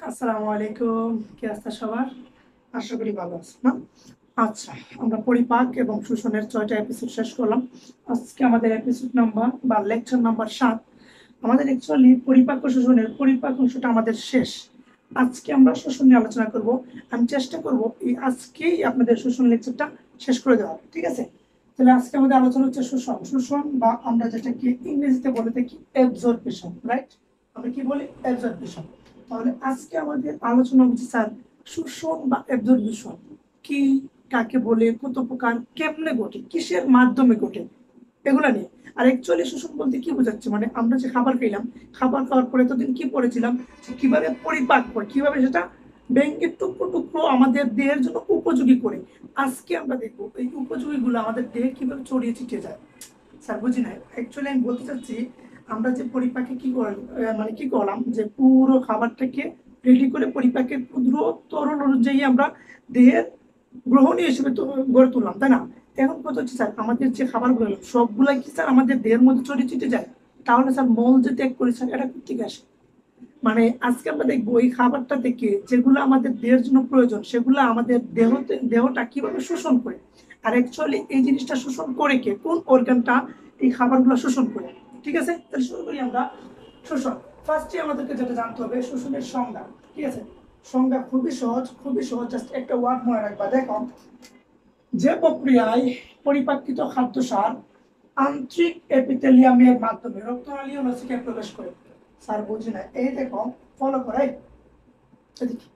আসসালামু আলাইকুম। কি অবস্থা সবার? আশা করি ভালো আছেন না? আচ্ছা, আমরা পরিপাক এবং শোষণের ৬ টা এপিসোড শেষ করলাম। আজকে আমাদের এপিসোড নাম্বার বা লেকচার নাম্বার ৭। আমাদের অ্যাকচুয়ালি পরিপাক ও শোষণের পরিপাক অংশটা আমাদের শেষ। আজকে আমরা শোষণ নিয়ে আলোচনা করব। আমি চেষ্টা করব এই আজকেই আপনাদের শোষণ লেকচারটা শেষ করে দেওয়ার। ঠিক আছে? তাহলে আজকে আমাদের আলোচনা হচ্ছে শোষণ। শোষণ বা আমরা যেটাকে ইংরেজিতে বলে থাকি অ্যাবজর্পশন, রাইট? আমরা কি বলি? অ্যাবজর্পশন। তাহলে আজকে আমাদের আলোচনা হচ্ছে স্যার শোষণ বা অ্যাবজর্পশন কি, কাকে বলে, কত প্রকার, কেমনে ঘটে, কিসের মাধ্যমে ঘটে, এগুলা নিয়ে। আর অ্যাকচুয়ালি শোষণ বলতে কি বোঝাচ্ছে, মানে আমরা যে খাবার খেলাম, খাবার খাওয়ার পরে এতদিন কি পড়েছিলাম যে কিভাবে পরিপাক করে, কিভাবে সেটা ব্যাঙের টুকরো টুকরো আমাদের দেহের জন্য উপযোগী করে। আজকে আমরা দেখবো এই উপযোগীগুলো আমাদের দেহে কিভাবে ছড়িয়ে ছিটিয়ে যায়। স্যার বুঝি নাই, অ্যাকচুয়ালি আমি বলতে চাচ্ছি আমরা যে পরিপাকে কি করলাম, মানে কি করলাম যে পুরো খাবারটাকে রেডি করে পরিপাকের ক্ষুদ্র তরল অনুযায়ী আমরা দেহের গ্রহণীয় হিসেবে তো গড়ে তুললাম, তাই না? এখন কথা হচ্ছে স্যার আমাদের যে খাবারগুলো সবগুলা কি স্যার আমাদের দেহের মধ্যে ছড়িয়ে ছিটে যায়? তাহলে স্যার মল যে ত্যাগ করি স্যার এটা কোথেকে আসে? মানে আজকে আমরা দেখবো এই খাবারটা থেকে যেগুলো আমাদের দেহের জন্য প্রয়োজন সেগুলো আমাদের দেহটা কিভাবে শোষণ করে। আর অ্যাকচুয়ালি এই জিনিসটা শোষণ করে কে, কোন অর্গানটা এই খাবারগুলো শোষণ করে। ঠিক আছে, তাহলে শুরু করি আমরা। শোষণ ফার্স্টে আমাদেরকে যেটা জানতে হবে শোষণের সংজ্ঞা। ঠিক আছে, সংজ্ঞা খুবই সহজ, খুবই সহজ। জাস্ট একটা ওয়ার্ড মনে রাখবা, দেখো যে প্রক্রিয়ায় পরিপাকৃত খাদ্যসার আন্তরিক এপিথেলিয়ামের মাধ্যমে রক্তনালী ও লসিকায় প্রবেশ করে। স্যার বুঝি না, এই দেখো, ফলো করে এদিকে।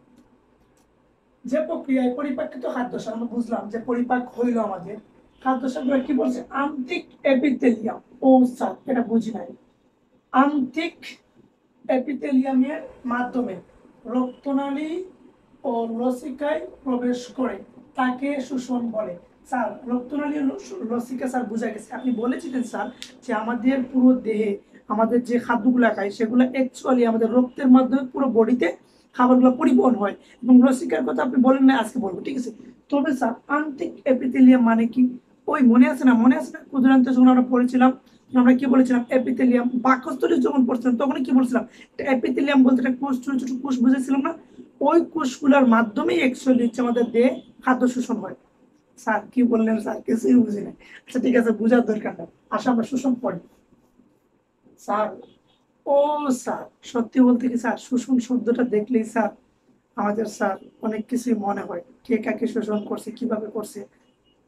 যে প্রক্রিয়ায় পরিপাকৃত খাদ্যসার, আমরা বুঝলাম যে পরিপাক হইল আমাদের খাদ্যসারগুলো, কি বলছে? আন্তরিক এপিথেলিয়াম। ও স্যার এটা বুঝি নাই। আন্তরিক এপিথেলিয়ামের মাধ্যমে রক্তনালী ও লসিকায় প্রবেশ করে তাকে শোষণ বলে। স্যার রক্তনালী লসিকা স্যার বোঝা গেছে, আপনি বলেছিলেন স্যার যে আমাদের পুরো দেহে আমাদের যে খাদ্যগুলো খাই সেগুলো অ্যাকচুয়ালি আমাদের রক্তের মাধ্যমে পুরো বডিতে খাবারগুলো পরিবহন হয়, এবং লসিকার কথা আপনি বলেন না, আজকে বলবো। ঠিক আছে, তবে স্যার আন্তিক এপিথেলিয়াম মানে কি? ওই মনে আছে না, মনে আছে না ক্ষুদ্রান্তে যখন আমরা পড়েছিলাম, আমরা কি বলেছিলাম? এপিথেলিয়াম। বাকস্তরে যখন পড়ছিলাম তখন কি বলছিলাম? এপিথেলিয়াম বলতে একটা কোষ, ছোট ছোট কোষ বুঝেছিলাম না? ওই কোষগুলোর মাধ্যমেই অ্যাকচুয়ালি হচ্ছে আমাদের দেহে খাদ্য শোষণ হয়। স্যার কি বললেন স্যার, কিছুই বুঝি না। আচ্ছা ঠিক আছে, বোঝার দরকার নেই, আসা আমরা শোষণ পড়ি। স্যার ও স্যার সত্যি বলতে কি স্যার, শোষণ শব্দটা দেখলেই স্যার আমাদের স্যার অনেক কিছুই মনে হয়, কে কাকে শোষণ করছে, কিভাবে করছে।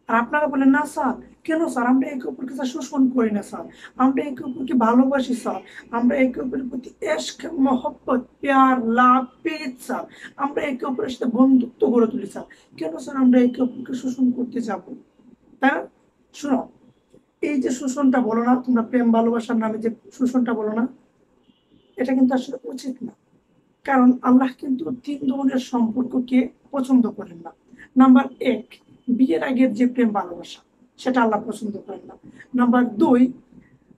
আর আপনারা বলেন না স্যার, কেন স্যার আমরা একে অপরকে স্যার শোষণ করি না স্যার, আমরা একে অপরকে ভালোবাসি স্যার, আমরা একে অপরের প্রতি এশক মহব্বত প্যার লাভ পেরেছ স্যার, আমরা একে অপরের সাথে বন্ধুত্ব গড়ে তুলি স্যার, কেন স্যার আমরা একে অপরকে শোষণ করতে যাব? তাই না? শোনো, এই যে শোষণটা বলো না তোমরা, প্রেম ভালোবাসার নামে যে শোষণটা বলো না, এটা কিন্তু আসলে উচিত না। কারণ আল্লাহ কিন্তু ৩ ধরনের সম্পর্ককে পছন্দ করেন না। নাম্বার ১, বিয়ের আগের যে প্রেম ভালোবাসা, সেটা আল্লাহ পছন্দ করেন না। নাম্বার ২,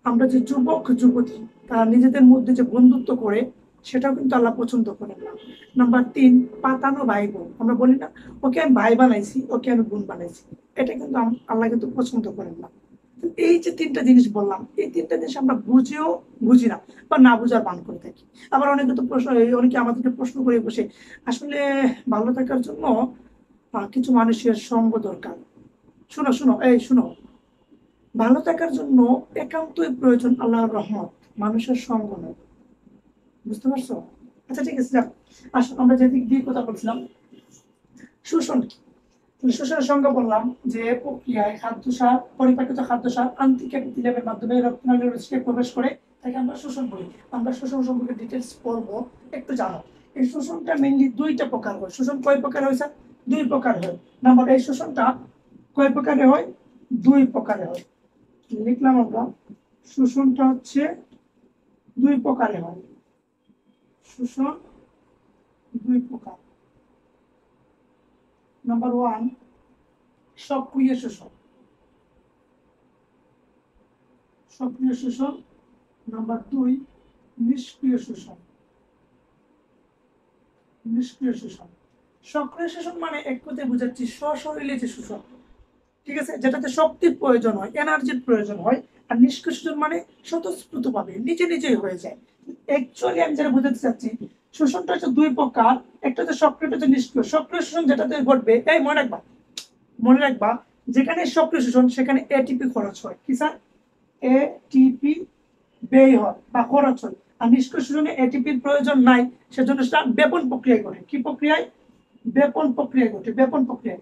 আমরা যে যুবক যুবতী তারা নিজেদের মধ্যে যে বন্ধুত্ব করে, সেটাও কিন্তু আল্লাহ পছন্দ করেন না। নাম্বার ৩, পাতানো ভাই বোন, আমরা বলি না ওকে আমি ভাই বানাইছি, ওকে আমি বোন বানাইছি, এটা কিন্তু আল্লাহ কিন্তু পছন্দ করেন না। এই যে ৩টা জিনিস বললাম, এই ৩টা জিনিস আমরা বুঝেও বুঝি না বা না বুঝার ভান করে থাকি। আবার অনেকে তো প্রশ্ন, অনেকে আমাদেরকে প্রশ্ন করে বসে, আসলে ভালো থাকার জন্য কিছু মানুষের সঙ্গ দরকার। শুনো শুনো, এই শুনো, ভালো থাকার জন্য একান্তই প্রয়োজন আল্লাহর রহমত, মানুষের সঙ্গ নয়। বুঝতে পারছো? আচ্ছা ঠিক আছে, যাক আসলে আমরা যে দিক দিয়ে কথা বলছিলাম, শোষণ কি? শোষণের সংজ্ঞা বললাম যে প্রক্রিয়ায় খাদ্যসার পরিপাকিত খাদ্যসার আন্তরিক এপিথেলিয়ামের মাধ্যমে রক্তনালীর রশ্মিতে প্রবেশ করে তাকে আমরা শোষণ বলি। আমরা শোষণ সম্পর্কে ডিটেলস পড়বো, একটু জানো। এই শোষণটা মেইনলি ২টা প্রকার হয়। শোষণ কয় প্রকার হয় স্যার? ২ প্রকার হয়। নাম্বার, এই শোষণটা কয় প্রকারে হয়? ২ প্রকারে হয়। লিখলাম আমরা, শোষণটা হচ্ছে ২ প্রকারে হয়। শোষণ ২ প্রকার। নাম্বার 1, সক্রিয় শোষণ। সক্রিয় শোষণ। নাম্বার ২, নিষ্ক্রিয় শোষণ। নিষ্ক্রিয় শোষণ। সক্রিয় শোষণ মানে এক কথায় বোঝাচ্ছি স্বশরীরে যে শোষণ, ঠিক আছে, যেটাতে শক্তির প্রয়োজন হয়, এনার্জির প্রয়োজন হয়। আর নিষ্ক্রিয় শোষণ মানে স্বতঃস্ফূর্ত ভাবে নিজে নিজেই হয়ে যায়। অ্যাকচুয়ালি আমি যেটা বোঝাতে চাচ্ছি, শোষণটা হচ্ছে দুই প্রকার, একটা হচ্ছে সক্রিয়, একটা হচ্ছে নিষ্ক্রিয়। সক্রিয় শোষণ যেটাতে ঘটবে, এই মনে রাখবা যেখানে সক্রিয় শোষণ সেখানে এটিপি খরচ হয়। কি স্যার? এটিপি ব্যয় হয় বা খরচ হয়। আর নিষ্ক্রিয় শোষণে এটিপির প্রয়োজন নাই, সেজন্য সেটা বেপন প্রক্রিয়ায় ঘটে। কি প্রক্রিয়ায়? বেপন প্রক্রিয়ায় ঘটে। বেপন প্রক্রিয়ায়।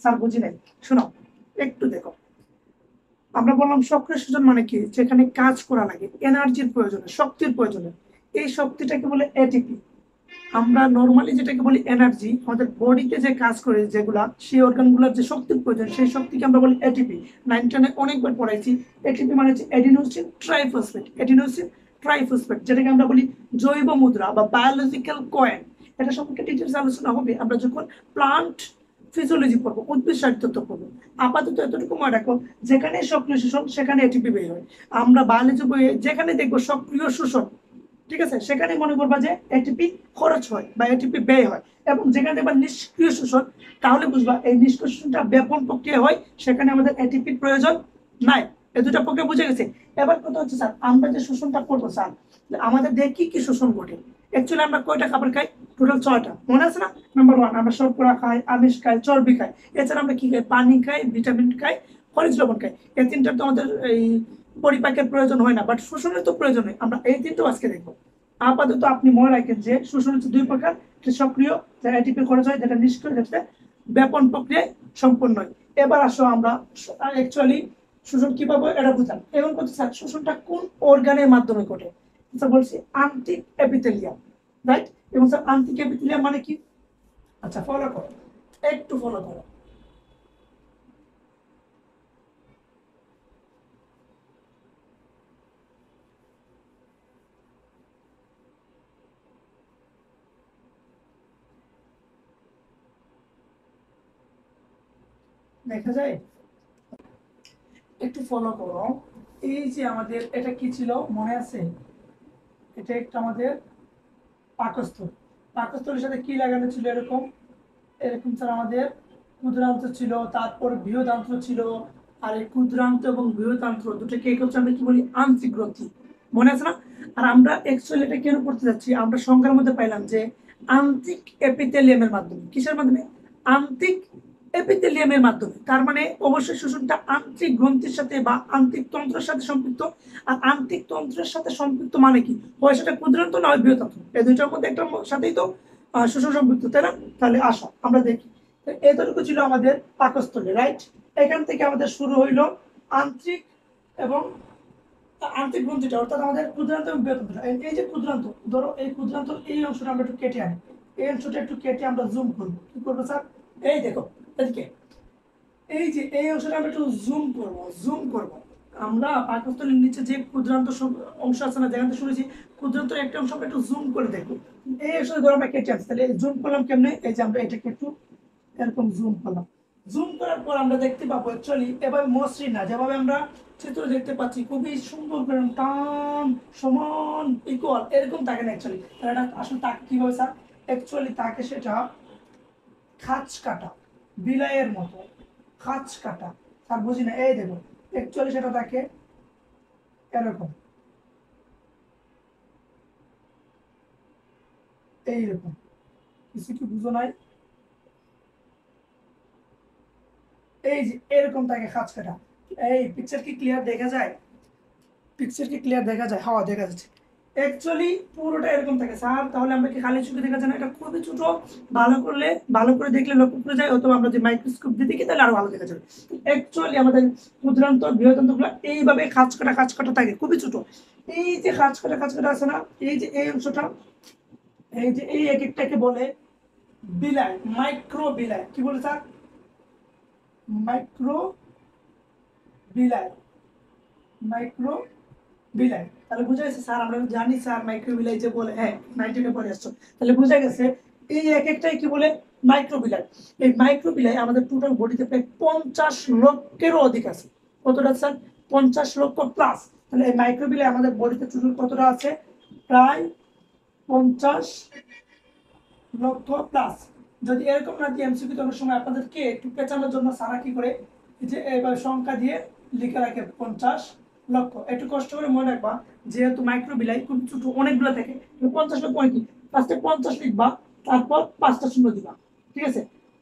স্যার বুঝি নাই, শোনো একটু দেখো। আমরা বললাম সক্রিয় শোষণ মানে কি? যেখানে কাজ করা লাগে, এনার্জির প্রয়োজনে, শক্তির প্রয়োজনে, এই শক্তিটাকে বলে এটিপি। আমরা নর্মালি যেটাকে বলি এনার্জি, আমাদের বডিতে যে কাজ করে যেগুলা, সেই অর্গানগুলোর যে শক্তির প্রয়োজন, সেই শক্তিকে আমরা বলি এটিপি। 9-10 অনেকবার পড়াইছি। এটিপি মানে হচ্ছে এডিনোসিন ট্রাইফসফেট। এডিনোসিন ট্রাইফসফেট, যেটাকে আমরা বলি জৈব মুদ্রা বা বায়োলজিক্যাল কয়েন। এটা সম্পর্কে ডিটেলস আলোচনা হবে আমরা যখন প্লান্ট ফিজিওলজি পড়বো, উদ্ভিদ সাহিত্য পড়বো। আপাতত এতটুকু মনে রাখো, যেখানে সক্রিয় শোষণ সেখানে এটিপি বের হয়। আমরা বায়োলজি বইয়ে যেখানে দেখবো সক্রিয় শোষণ, ঠিক আছে, সেখানে মনে করবা যে এটিপি খরচ হয় বা এটিপি ব্যয় হয়। এবং যেখানে দেখবা নিষ্ক্রিয় শোষণ, তাহলে বুঝবা এই নিষ্ক্রিয় শোষণটা ব্যাপন প্রক্রিয়া হয়, সেখানে আমাদের এটিপির প্রয়োজন নাই। এই দুটা প্রক্রিয়া বুঝে গেছে। এবার কথা হচ্ছে স্যার, আমরা যে শোষণটা করবো স্যার, আমাদের দেহে কি কি শোষণ ঘটে? অ্যাকচুয়ালি আমরা কয়টা খাবার খাই? টোটাল 6টা, মনে আছে না? নাম্বার 1, আমরা শর্করা খাই, আমিষ খাই, চর্বি খাই। এছাড়া আমরা কি খাই? পানি খাই, ভিটামিন খাই, খনিজ লবণ খাই। এই তিনটা তো আমাদের এই পরিপাকের প্রয়োজন হয় না, বাট শোষণের তো প্রয়োজন হয়। আমরা এই তিনটাও আজকে দেখবো। আপাতত আপনি মনে রাখেন যে শোষণ হচ্ছে দুই প্রকার, একটা সক্রিয় যেটা এটিপি খরচ হয়, যেটা নিষ্ক্রিয় যেটা ব্যাপন প্রক্রিয়ায় সম্পন্ন হয়। এবার আসো আমরা অ্যাকচুয়ালি শোষণ কিভাবে এটা বুঝলাম। এবং করতে স্যার শোষণটা কোন অর্গানের মাধ্যমে ঘটে? স্যার বলছি আন্তিক এপিথেলিয়াম, রাইট? এবং স্যার আন্তিক এপিথেলিয়াম মানে কি? আচ্ছা ফলো করো, একটু ফলো করো। দেখা যায়, একটু ফলো করো। এই যে আমাদের এটা কি ছিল মনে আছে? এটা একটা আমাদের পাকস্থল। পাকস্থলের সাথে কি লাগানো ছিল? এরকম এরকম স্যার আমাদের ক্ষুদ্রান্ত ছিল, তারপর বৃহদান্ত্র ছিল। আর এই ক্ষুদ্রান্ত এবং বৃহদান্ত্র দুটোকে হচ্ছে আমরা কি বলি? আন্ত্রিক গ্রন্থি। মনে আছে না? আর আমরা অ্যাকচুয়ালি এটা কেন পড়তে যাচ্ছি? আমরা সংজ্ঞার মধ্যে পাইলাম যে আন্ত্রিক এপিথেলিয়ামের মাধ্যমে। কিসের মাধ্যমে? আন্ত্রিক এপিথেলিয়ামের মাধ্যমে। তার মানে অবশ্যই শোষণটা আন্ত্রিক গ্রন্থির সাথে বা আন্ত্রিক তন্ত্রের সাথে সম্পৃক্ত। আর আন্ত্রিক তন্ত্রের সাথে সম্পৃক্ত মানে কি? হয় সেটা ক্ষুদ্রান্ত না হয় বৃহদান্ত্র, এই দুইটার মধ্যে একটা সাথেই তো শোষণ সম্পৃক্ত, তাই না? তাহলে আসো আমরা দেখি। এতটুকু ছিল আমাদের পাকস্থলী, রাইট? এখান থেকে আমাদের শুরু হইলো আন্ত্রিক এবং আন্ত্রিক গ্রন্থিটা, অর্থাৎ আমাদের ক্ষুদ্রান্ত এবং বৃহদান্ত্র। এই যে ক্ষুদ্রান্ত, ধরো এই ক্ষুদ্রান্ত এই অংশটা আমরা একটু কেটে আনি। এই অংশটা একটু কেটে আমরা জুম করবো। কি করবো স্যার? এই দেখো এদিকে, এই যে এই অংশটা আমরা একটু জুম করবো। আমরা পাকস্থলীর নিচে যে ক্ষুদ্রান্ত অংশ আছে না, যেখান থেকে শুনেছি ক্ষুদ্রান্ত একটা অংশ আমরা একটু জুম করে দেখবো। এই অংশটা ধরো আমরা কেটে আনছি, তাহলে জুম করলাম কেমনে? এই যে আমরা এটাকে একটু এরকম জুম করলাম। জুম করার পর আমরা দেখতে পাবো অ্যাকচুয়ালি এভাবে মসৃণ না, যেভাবে আমরা চিত্র দেখতে পাচ্ছি খুবই সুন্দর করে টান সমান ইকুয়াল এরকম থাকে না অ্যাকচুয়ালি। এটা আসলে তাকে কিভাবে স্যার? অ্যাকচুয়ালি তাকে সেটা খাঁচ কাটা, বিলাইয়ের মতো খাঁচ কাটা। স্যার বুঝি না, এই দেখো অ্যাকচুয়ালি সেটা তাকে এরকম, এইরকম। কিছু কি বুঝো নাই? এই যে এরকম তাকে খাঁচ কাটা। এই পিকচার কি ক্লিয়ার দেখা যায়? পিকচার কি ক্লিয়ার দেখা যায়? হ্যাঁ দেখা যাচ্ছে। অ্যাকচুয়ালি পুরোটা এরকম থাকে স্যার। তাহলে আমরা কি খালি চোখে দেখা যায় না? এটা খুবই ছোট, ভালো করে দেখলে লক্ষ্য করে যায়, অথবা আমরা যে মাইক্রোস্কোপ দিয়ে দেখি তাহলে আরো ভালো দেখা যাবে। অ্যাকচুয়ালি আমাদের ক্ষুদ্রান্ত বৃহদান্ত গুলো এইভাবে খাঁচ কাটা থাকে, খুবই ছোট। এই যে খাঁচ কাটা আছে না, এই যে এই অংশটা, এই যে এই এক একটাকে বলে বিলাই, মাইক্রো বিলাই। কি বলে স্যার? মাইক্রো বিলাই, মাইক্রো বিলাই। তাহলে বুঝা গেছে স্যার, আমরা জানি স্যার মাইক্রো বিলাই যে বলে, হ্যাঁ 19 পরে আসছো। তাহলে বুঝা গেছে এই এক একটাই কি বলে? মাইক্রো বিলাই। এই মাইক্রো বিলাই আমাদের টোটাল বডিতে প্রায় 50 লক্ষেরও অধিক আছে। কতটা স্যার? 50 লক্ষ প্লাস। তাহলে এই মাইক্রো বিলাই আমাদের বডিতে টোটাল কতটা আছে? প্রায় 50 লক্ষ প্লাস। যদি এরকম না দিয়ে এমসিকিউ অনেক সময় আপনাদেরকে একটু পেঁচানোর জন্য সারা কি করে, যে এবার সংখ্যা দিয়ে লিখে রাখে 50 লক্ষ। একটু কষ্ট করে মনে রাখবা, যেহেতু মাইক্রোবিলাই খুব ছোট অনেকগুলো থাকে, 50 লক্ষ মানে কি? ফার্স্টে 50 লিখবা, তারপর 5টা শূন্য দিবা, ঠিক আছে?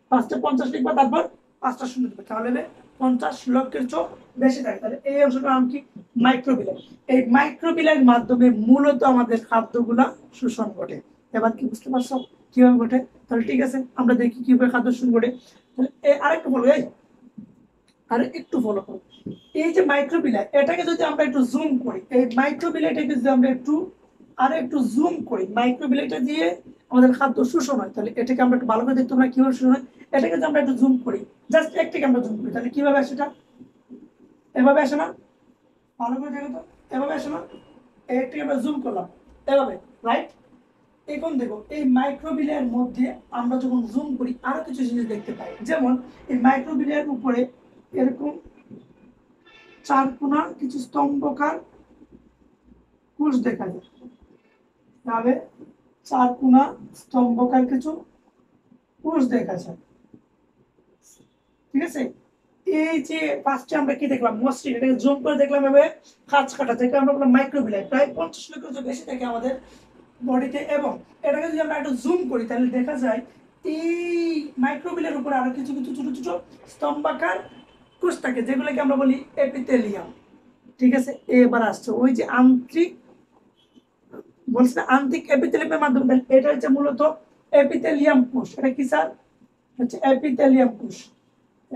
ফার্স্টে 50 লিখবা, তারপর 5টা শূন্য দিবা, তাহলে 50 লক্ষের চেয়ে বেশি থাকে। তাহলে এই অংশটার নাম কি? মাইক্রোবিলাই। এই মাইক্রোবিলাইয়ের মাধ্যমে মূলত আমাদের খাদ্যগুলা শোষণ ঘটে। এবার কি বুঝতে পারছো কিভাবে ঘটে? তাহলে ঠিক আছে, আমরা দেখি কিভাবে খাদ্য শোষণ ঘটে। তাহলে আরেকটু ফলো, আর একটু ফলো করো। এই যে মাইক্রোবিলাই, এটাকে যদি আমরা একটু জুম করি, এই মাইক্রোবিলাইটাকে যদি আমরা একটু জুম করি, মাইক্রোবিলাইটা দিয়ে আমাদের খাদ্য শোষণ হয়, তাহলে এটাকে আমরা একটু ভালো করে দেখতে, আমরা কিভাবে শোষণ হয় এটাকে যদি আমরা একটু জুম করি, জাস্ট একটাকে আমরা জুম করি, তাহলে কিভাবে আসে? এটা এভাবে আসে না? ভালো করে দেখো তো, এভাবে আসে না? একটাকে আমরা জুম করলাম এভাবে, রাইট? এখন দেখো, এই মাইক্রোবিলাইয়ের মধ্যে আমরা যখন জুম করি আরো কিছু জিনিস দেখতে পাই। যেমন এই মাইক্রোবিলাইয়ের উপরে এরকম চারকোনা কিছু স্তম্ভকার কোষ দেখা যায়, তবে চারকোনা স্তম্ভকার কিছু কোষ দেখা যায়, ঠিক আছে? এই যে ফার্স্টে আমরা কি দেখলাম? মসৃণ, এটাকে জুম করে দেখলাম এভাবে খাঁজ কাটা, যেটা আমরা বললাম মাইক্রোবিলাই, প্রায় 50 লক্ষের বেশি থাকে আমাদের বডিতে। এবং এটাকে যদি আমরা একটু জুম করি, তাহলে দেখা যায় এই মাইক্রোবিলের উপরে আরো কিছু কিছু ছোট ছোট স্তম্ভাকার কোষ থাকে, যেগুলোকে আমরা বলি এপিথেলিয়াম, ঠিক আছে? এবার আসছে ওই যে আন্তরিক, বলছি না, আন্তরিক এপিথেলিয়ামের মাধ্যমে, এটা হচ্ছে মূলত এপিথেলিয়াম কোষ। এটা কি স্যার? হচ্ছে এপিথেলিয়াম কোষ,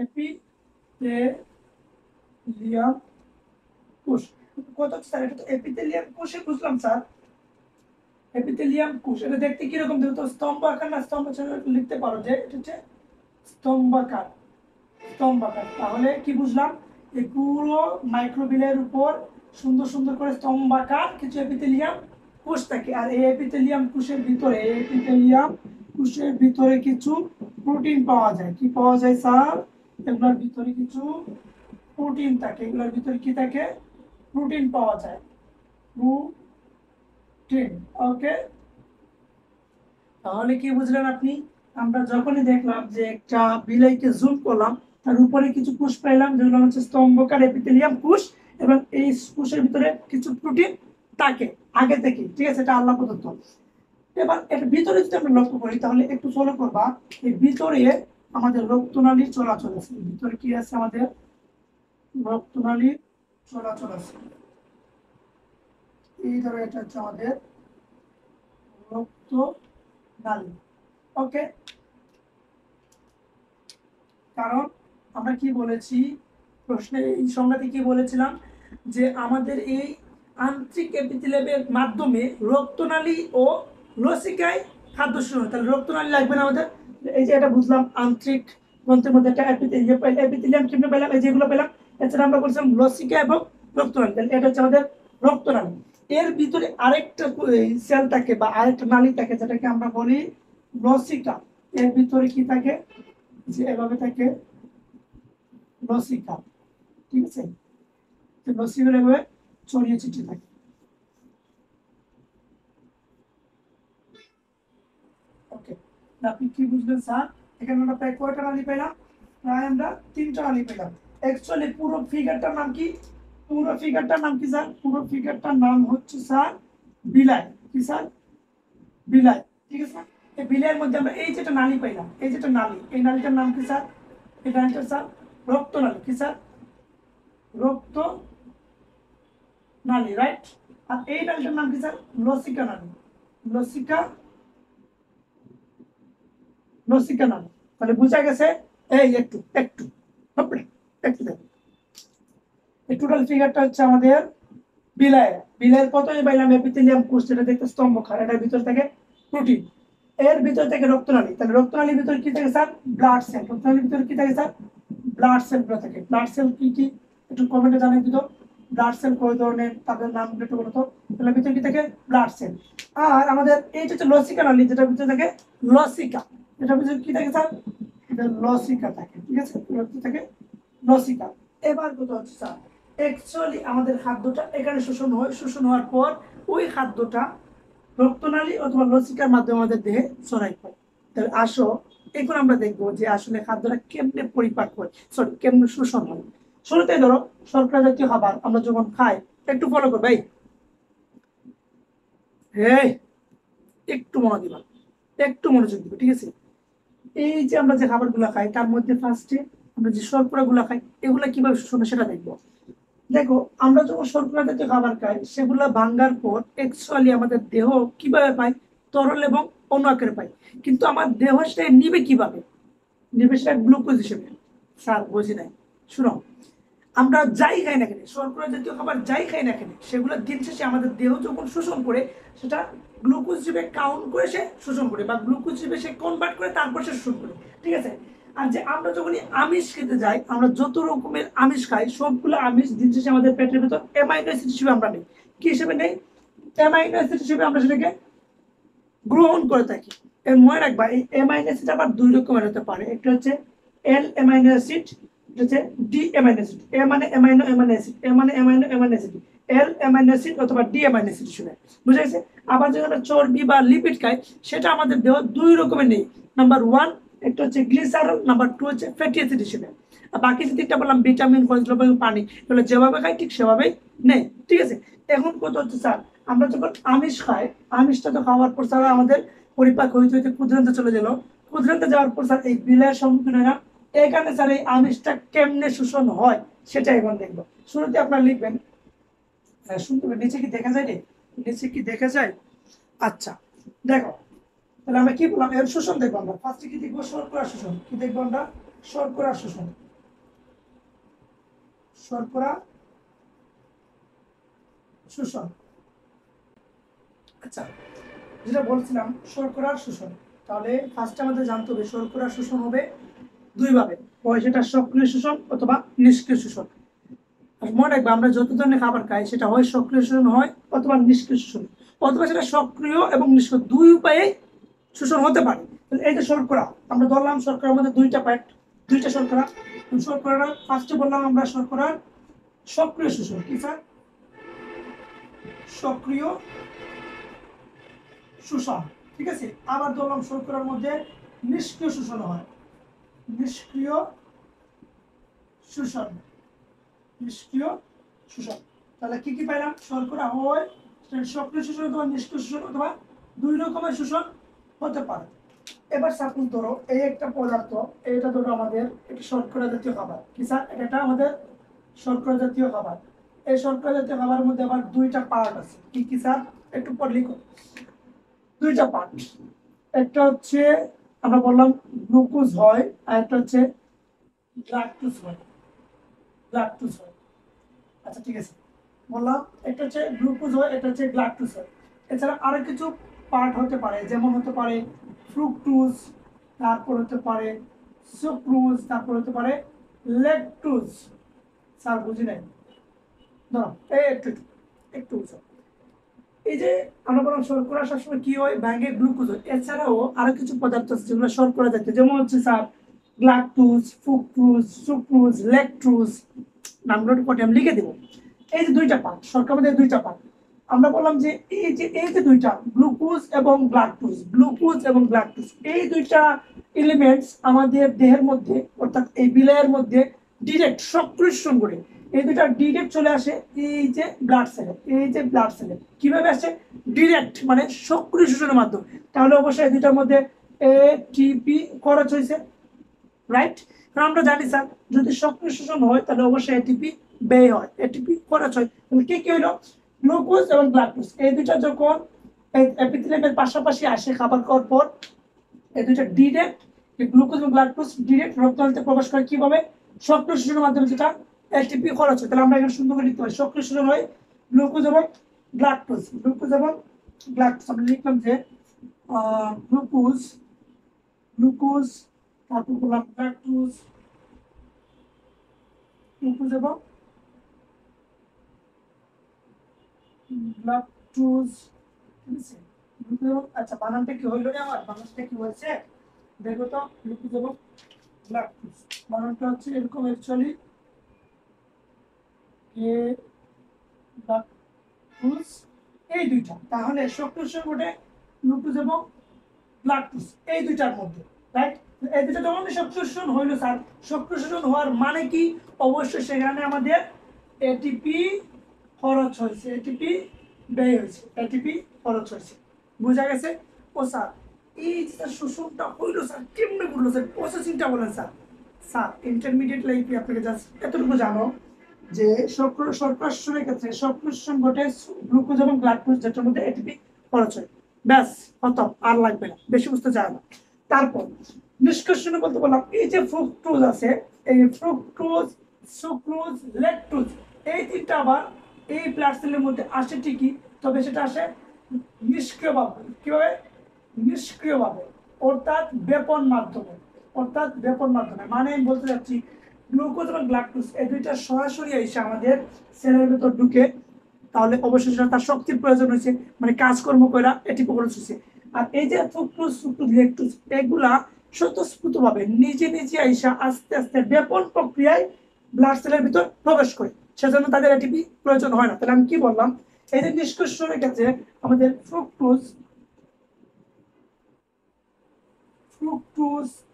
এপিথেলিয়াম কোষ। কত স্যার? এটা তো এপিথেলিয়াম কোষে বুঝলাম স্যার, এপিথেলিয়াম কোষ। এটা দেখতে কিরকম? দেখো স্তম্ভ আকার না স্তম্ভ লিখতে পারো যে এটা হচ্ছে স্তম্ভাকার, স্তম্ভাকার। তাহলে কি বুঝলাম? এই পুরো মাইক্রোবিলের উপর সুন্দর সুন্দর করে স্তম্ভাকার কিছু এপিথেলিয়াম কোষ থাকে। আর এই এপিথেলিয়াম কোষের ভিতরে কিছু প্রোটিন পাওয়া যায়। কি পাওয়া যায় স্যার? এগুলোর ভিতরে কিছু প্রোটিন থাকে। এগুলোর ভিতরে কি থাকে? প্রোটিন পাওয়া যায়, প্রোটিন। ওকে, তাহলে কি বুঝলেন আপনি? আমরা যখনই দেখলাম যে একটা বিলাইকে জুম করলাম, তার উপরে কিছু কোষ পেলাম, যেগুলো হচ্ছে স্তম্ভকার এপিথেলিয়াম কোষ, এবং এই কোষের ভিতরে কিছু প্রোটিন থাকে আগে থেকে, ঠিক আছে? এটা আল্লাহ প্রদত্ত। এবার এর ভিতরে যদি আমরা লক্ষ্য করি, তাহলে একটু ফলো করবা, এই ভিতরে আমাদের রক্তনালী চলাচল আছে। ভিতরে কি আছে? আমাদের রক্তনালী চলাচল আছে। এই ধরো, এটা হচ্ছে আমাদের রক্ত নালী। ওকে, কারণ আমরা কি বলেছি প্রশ্নে, এই সংজ্ঞাতে কি বলেছিলাম? যে আমাদের এই আন্তরিক এপিথেলিয়ামের মাধ্যমে রক্তনালী ও লসিকায় খাদ্য শোষণ। তাহলে রক্তনালী লাগবে না আমাদের। এই যে এটা বুঝলাম, আন্তরিক গ্রন্থের মধ্যে একটা এপিথেলিয়াম কেমনে পেলাম? এই যেগুলো পেলাম, এছাড়া আমরা বলছিলাম লসিকা এবং রক্তনালী। তাহলে এটা হচ্ছে আমাদের রক্তনালী। এর ভিতরে আরেকটা সেল থাকে বা আরেকটা নালী থাকে, যেটাকে আমরা বলি লসিকা। এর ভিতরে কি থাকে? যে এভাবে থাকে লসিকা, ঠিক আছে? লসিকার এভাবে ছড়িয়ে ছিটিয়ে থাকে। ওকে, আপনি কি বুঝলেন স্যার? এখানে আমরা প্রায় কয়টা নালী পেলাম? প্রায় আমরা 3টা নালী পেলাম। অ্যাকচুয়ালি পুরো ফিগারটার নাম কি? পুরো ফিগারটার নাম কি স্যার? পুরো ফিগারটার নাম হচ্ছে স্যার বিলাই। কি স্যার? বিলাই, ঠিক আছে? এই বিলাইয়ের মধ্যে আমরা এই যেটা নালী পাইলাম, এই যেটা নালী, এই নালীটার নাম কি স্যার? এই নালীটা স্যার রক্তনালী। কি স্যার? রক্ত নালী, রাইট? আর এই নালীটার নাম কি স্যার? লসিকা নালী। লসিকা, লসিকা নালী। তাহলে বোঝা গেছে? এই একটু একটু একটু দেখো, এই টোটাল ফিগারটা হচ্ছে আমাদের বিলায়। বিলায়ের প্রথমে পাইলাম এপিথেলিয়াম কোষ, যেটা দেখতে স্তম্ভকার, এটার ভিতর থেকে প্রোটিন, এর ভিতর থেকে রক্তনালী। তাহলে রক্তনালীর ভিতরে কি থাকে স্যার? Blood cell. রক্তনালীর ভিতরে কি থাকে স্যার? ব্লাড সেল গুলো থাকে। ব্লাড সেল কি কি একটু কমেন্টে জানাই দিত। ব্লাড সেল কয় ধরনের, তাদের নাম একটু বলতো। তাহলে ভিতরে কি থাকে? Blood cell. আর আমাদের এই যে লসিকা নালী, যেটার ভিতরে থাকে লসিকা, এটার ভিতরে কি থাকে স্যার? এটা লসিকা থাকে, ঠিক আছে? ভিতরে থাকে লসিকা। এবার কথা হচ্ছে স্যার, অ্যাকচুয়ালি আমাদের খাদ্যটা এখানে শোষণ হয়, শোষণ হওয়ার পর ওই খাদ্যটা রক্তনালী অথবা লসিকার মাধ্যমে আমাদের দেহে ছড়াই পড়ে। তাহলে আসো, এখন আমরা দেখবো যে আসলে খাদ্যটা কেমনে পরিপাক হয়, সরি কেমনে শোষণ হয়। শুরুতে ধরো, শর্করা জাতীয় খাবার আমরা যখন খাই, একটু ফলো কর ভাই। এই একটু মনোযোগ দিবা, একটু মনোযোগ দিবে, ঠিক আছে? এই যে আমরা যে খাবারগুলো খাই তার মধ্যে ফার্স্টে আমরা যে শর্করা গুলা খাই, এগুলা কিভাবে শোষণ হয় সেটা দেখবো। দেখো, আমরা যখন শর্করা জাতীয় খাবার খাই সেগুলো ভাঙ্গার পর অ্যাকচুয়ালি আমাদের দেহ কিভাবে পায়? তরল এবং অণু আকারে পায়। কিন্তু আমার দেহ সেটা নিবে কিভাবে? নিবে সেটা গ্লুকোজ হিসেবে। স্যার বুঝি নাই, শুনো, আমরা যাই খাই না কেন, শর্করা জাতীয় খাবার যাই খাই না কেন, সেগুলো দিন শেষে আমাদের দেহ যখন শোষণ করে সেটা গ্লুকোজ হিসেবে কাউন্ট করে সে শোষণ করে, বা গ্লুকোজ হিসেবে সে কনভার্ট করে তারপর সে শোষণ করে, ঠিক আছে? আর যে আমরা যখনই আমিষ খেতে যাই, আমরা যত রকমের আমিষ খাই সবগুলো আমিষ দিন শেষে আমাদের পেটের ভেতর অ্যামাইনো অ্যাসিড হিসেবে আমরা নেই। কি হিসেবে নেই? অ্যামাইনো অ্যাসিড হিসেবে আমরা সেটাকে গ্রহণ করে থাকি। এর মনে রাখবা, এই অ্যামাইনো অ্যাসিড আবার দুই রকমের হতে পারে। একটা হচ্ছে এল অ্যামাইনো অ্যাসিড, হচ্ছে ডি অ্যামাইনো অ্যাসিড। এ মানে অ্যামাইনো অ্যামাইনো অ্যাসিড, এ মানে amino amino acid, L amino acid অথবা ডি অ্যামাইনো অ্যাসিড হিসেবে, বুঝা গেছে? আবার যখন আমরা চর্বি বা লিপিড খাই, সেটা আমাদের দেহ দুই রকমের নেই। নাম্বার ওয়ান, একটা হচ্ছে গ্লিসারল, নাম্বার টু হচ্ছে ফ্যাটি অ্যাসিড হিসেবে। আর বাকি যে তিনটা বললাম, ভিটামিন, খনিজ লবণ, পানি, এগুলো যেভাবে খাই ঠিক সেভাবেই নেই, ঠিক আছে? এখন কত হচ্ছে স্যার, আমরা যখন আমিষ খাই, আমিষটা তো খাওয়ার পর স্যার আমাদের পরিপাক হইতে হইতে ক্ষুদ্রান্তে চলে গেল। ক্ষুদ্রান্তে যাওয়ার পর স্যার এই বিলের সম্মুখীন হয় না। এখানে স্যার এই আমিষটা কেমনে শোষণ হয় সেটা এখন দেখবো। শুরুতে আপনারা লিখবেন, শুনতে নিচে কি দেখা যায় রে? নিচে কি দেখা যায়? আচ্ছা, দেখো, তাহলে আমরা কি বললাম, এর শোষণ দেখবো। আমরা ফার্স্টে কি দেখবো? শর্করা শোষণ। কি দেখবো আমরা? শর্করা শোষণ। শর্করা শোষণ। আচ্ছা, যেটা বলছিলাম শর্করার শোষণ, তাহলে ফার্স্টে আমাদের জানতে হবে শর্করা শোষণ হবে দুই ভাবে, হয় সেটা সক্রিয় শোষণ অথবা নিষ্ক্রিয় শোষণ। আর মনে রাখবে, আমরা যত ধরনের খাবার খাই সেটা হয় সক্রিয় শোষণ হয় অথবা নিষ্ক্রিয় শোষণ, অথবা সেটা সক্রিয় এবং নিষ্ক্রিয় দুই উপায়ে শোষণ হতে পারে। তাহলে এই যে শর্করা, আমরা ধরলাম শর্করার মধ্যে দুইটা পার্ট, দুইটা শর্করা। শর্করা ফার্স্টে বললাম আমরা শর্করার সক্রিয় শোষণ। কি স্যার? সক্রিয় শোষণ, ঠিক আছে? আবার ধরলাম শর্করার মধ্যে নিষ্ক্রিয় শোষণ হয়। নিষ্ক্রিয় শোষণ, নিষ্ক্রিয় শোষণ। তাহলে কি কি পাইলাম? শর্করা হয় সক্রিয় শোষণ অথবা নিষ্ক্রিয় শোষণ, অথবা দুই রকমের শোষণ হতে পারে। এবার সাপোজ ধরো এই একটা পদার্থ, এটা ধরো আমাদের একটা শর্করা জাতীয় খাবার। কি স্যার? এটা আমাদের শর্করা জাতীয় খাবার। এই শর্করা জাতীয় খাবারের মধ্যে আবার দুইটা পার্ট আছে। কি কি স্যার? একটু পর লিখো। দুইটা পার্ট, একটা হচ্ছে আমরা বললাম গ্লুকোজ হয়, আর একটা হচ্ছে ল্যাকটোজ হয়। ল্যাকটোজ হয়, আচ্ছা ঠিক আছে, বললাম একটা হচ্ছে গ্লুকোজ হয়, এটা হচ্ছে গ্লাকটোজ হয়। এছাড়া আরো কিছু পার্ট হতে পারে, যেমন হতে পারে ফ্রুকটোজ, তারপর হতে পারে সুক্রোজ, তারপর হতে পারে ল্যাকটোজ। স্যার বুঝি নাই, ধরো এই একটু একটু একটু বুঝো। এই যে আমরা বললাম শর্করা সবসময় কি হয়? ব্যাঙ্গে গ্লুকোজ হয়। এছাড়াও আরো কিছু পদার্থ আছে যেগুলো শর্করা জাতীয়, যেমন হচ্ছে স্যার গ্লাকটোজ, ফ্রুকটোজ, সুক্রোজ, ল্যাকটোজ। নামগুলো একটু পরে আমি লিখে দেবো। এই যে দুইটা পার্ট, শর্করার মধ্যে দুইটা পার্ট। আমরা বললাম যে এই যে দুইটা গ্লুকোজ এবং গ্লাকটোজ, গ্লুকোজ এবং গ্লাকটোজ, এই দুইটা এলিমেন্টস আমাদের দেহের মধ্যে, অর্থাৎ এই বিলাইয়ের মধ্যে ডিরেক্ট সংশ্লেষণ করে এই দুইটা ডিরেক্ট চলে আসে এই যে ব্লাড সেলে। এই যে ব্লাড সেলে কিভাবে আসে? ডিরেক্ট, মানে সক্রিয় শোষণের মাধ্যমে। তাহলে অবশ্যই এই দুইটার মধ্যে এটিপি খরচ হয়েছে, রাইট? কারণ আমরা জানি স্যার, যদি সক্রিয় শোষণ হয় তাহলে অবশ্যই এটিপি ব্যয় হয়, এটিপি খরচ হয়। তাহলে কি কি হইলো? গ্লুকোজ এবং গ্লাকটোজ এই দুইটা যখন এপিথেলিয়ামের পাশাপাশি আসে খাবার খাওয়ার পর, এই দুইটা ডিরেক্ট, গ্লুকোজ এবং গ্লাকটোজ ডিরেক্ট রক্তনালীতে প্রবেশ করে কিভাবে? সক্রিয় শোষণের মাধ্যমে, যেটা এটিপি খরচ হয়। তাহলে আমরা এখানে সুন্দর করে লিখতে পারি সক্রিয় শোষণ হয় গ্লুকোজ এবং গ্লাকটোজ। গ্লুকোজ এবং গ্লাকটোজ আমরা লিখলাম যে গ্লুকোজ, গ্লুকোজ, তারপর বললাম গ্লাকটোজ, গ্লুকোজ এবং গ্লাকটোজ, ঠিক আছে? গ্লুকোজ এবং, আচ্ছা বানানটা কি হইলো রে? আমার বানানটা কি হয়েছে দেখো তো। গ্লুকোজ এবং গ্লাকটোজ বানানটা হচ্ছে এরকম অ্যাকচুয়ালি, এ গ্লাকটোজ, এই দুইটা। তাহলে সক্রিয় ঘটে গ্লুকোজ এবং গ্লাকটোজ এই দুইটার মধ্যে, রাইট? এই দুইটা যখন সক্রিয় হইলো স্যার, সক্রিয় হওয়ার মানে কি? অবশ্যই সেখানে আমাদের এটিপি খরচ হয়েছে, এটিপি ব্যয় হয়েছে, এটিপি খরচ হয়েছে। বোঝা গেছে? ও স্যার এই যে স্যার শোষণটা হইলো স্যার কেমনে করলো স্যার প্রসেসিংটা বলেন স্যার। স্যার ইন্টারমিডিয়েট লাইফে আপনাকে জাস্ট এতটুকু জানো যে শর্করার ক্ষেত্রে শর্করার ঘটে গ্লুকোজ এবং গ্লাকোজ যেটার মধ্যে এটিপি খরচ হয়, ব্যাস খতম, আর লাগবে না, বেশি বুঝতে চায় না। তারপর নিষ্কাশনে বলতে বললাম এই যে ফ্রুক্টোজ আছে, এই ফ্রুক্টোজ, সুক্রোজ, ল্যাকটোজ, এই তিনটা আবার এই ব্লাড সেলের মধ্যে আসে ঠিকই, তবে সেটা আসে নিষ্ক্রিয়ভাবে। কিভাবে? নিষ্ক্রিয়ভাবে, অর্থাৎ বেপন মাধ্যমে। অর্থাৎ বেপন মাধ্যমে মানে আমি বলতে চাচ্ছি গ্লুকোজ এবং গ্লাকটোজ এই দুইটা সরাসরি এসে আমাদের সেলের ভেতর ঢুকে, তাহলে অবশ্যই তার শক্তির প্রয়োজন হয়েছে, মানে কাজকর্ম করে এটি খরচ হয়েছে। আর এই যে ফ্রুক্টোজ, সুক্রোজ, ল্যাকটোজ এগুলা স্বতঃস্ফূর্তভাবে নিজে নিজে আইসা আস্তে আস্তে বেপন প্রক্রিয়ায় ব্লাড সেলের ভিতর প্রবেশ করে, সেজন্য তাদের এটিপি প্রয়োজন হয় না। তাহলে আমি কি বললাম, এই যে নিষ্কর্ষণের ক্ষেত্রে আমাদের ফ্রুক্টোজ,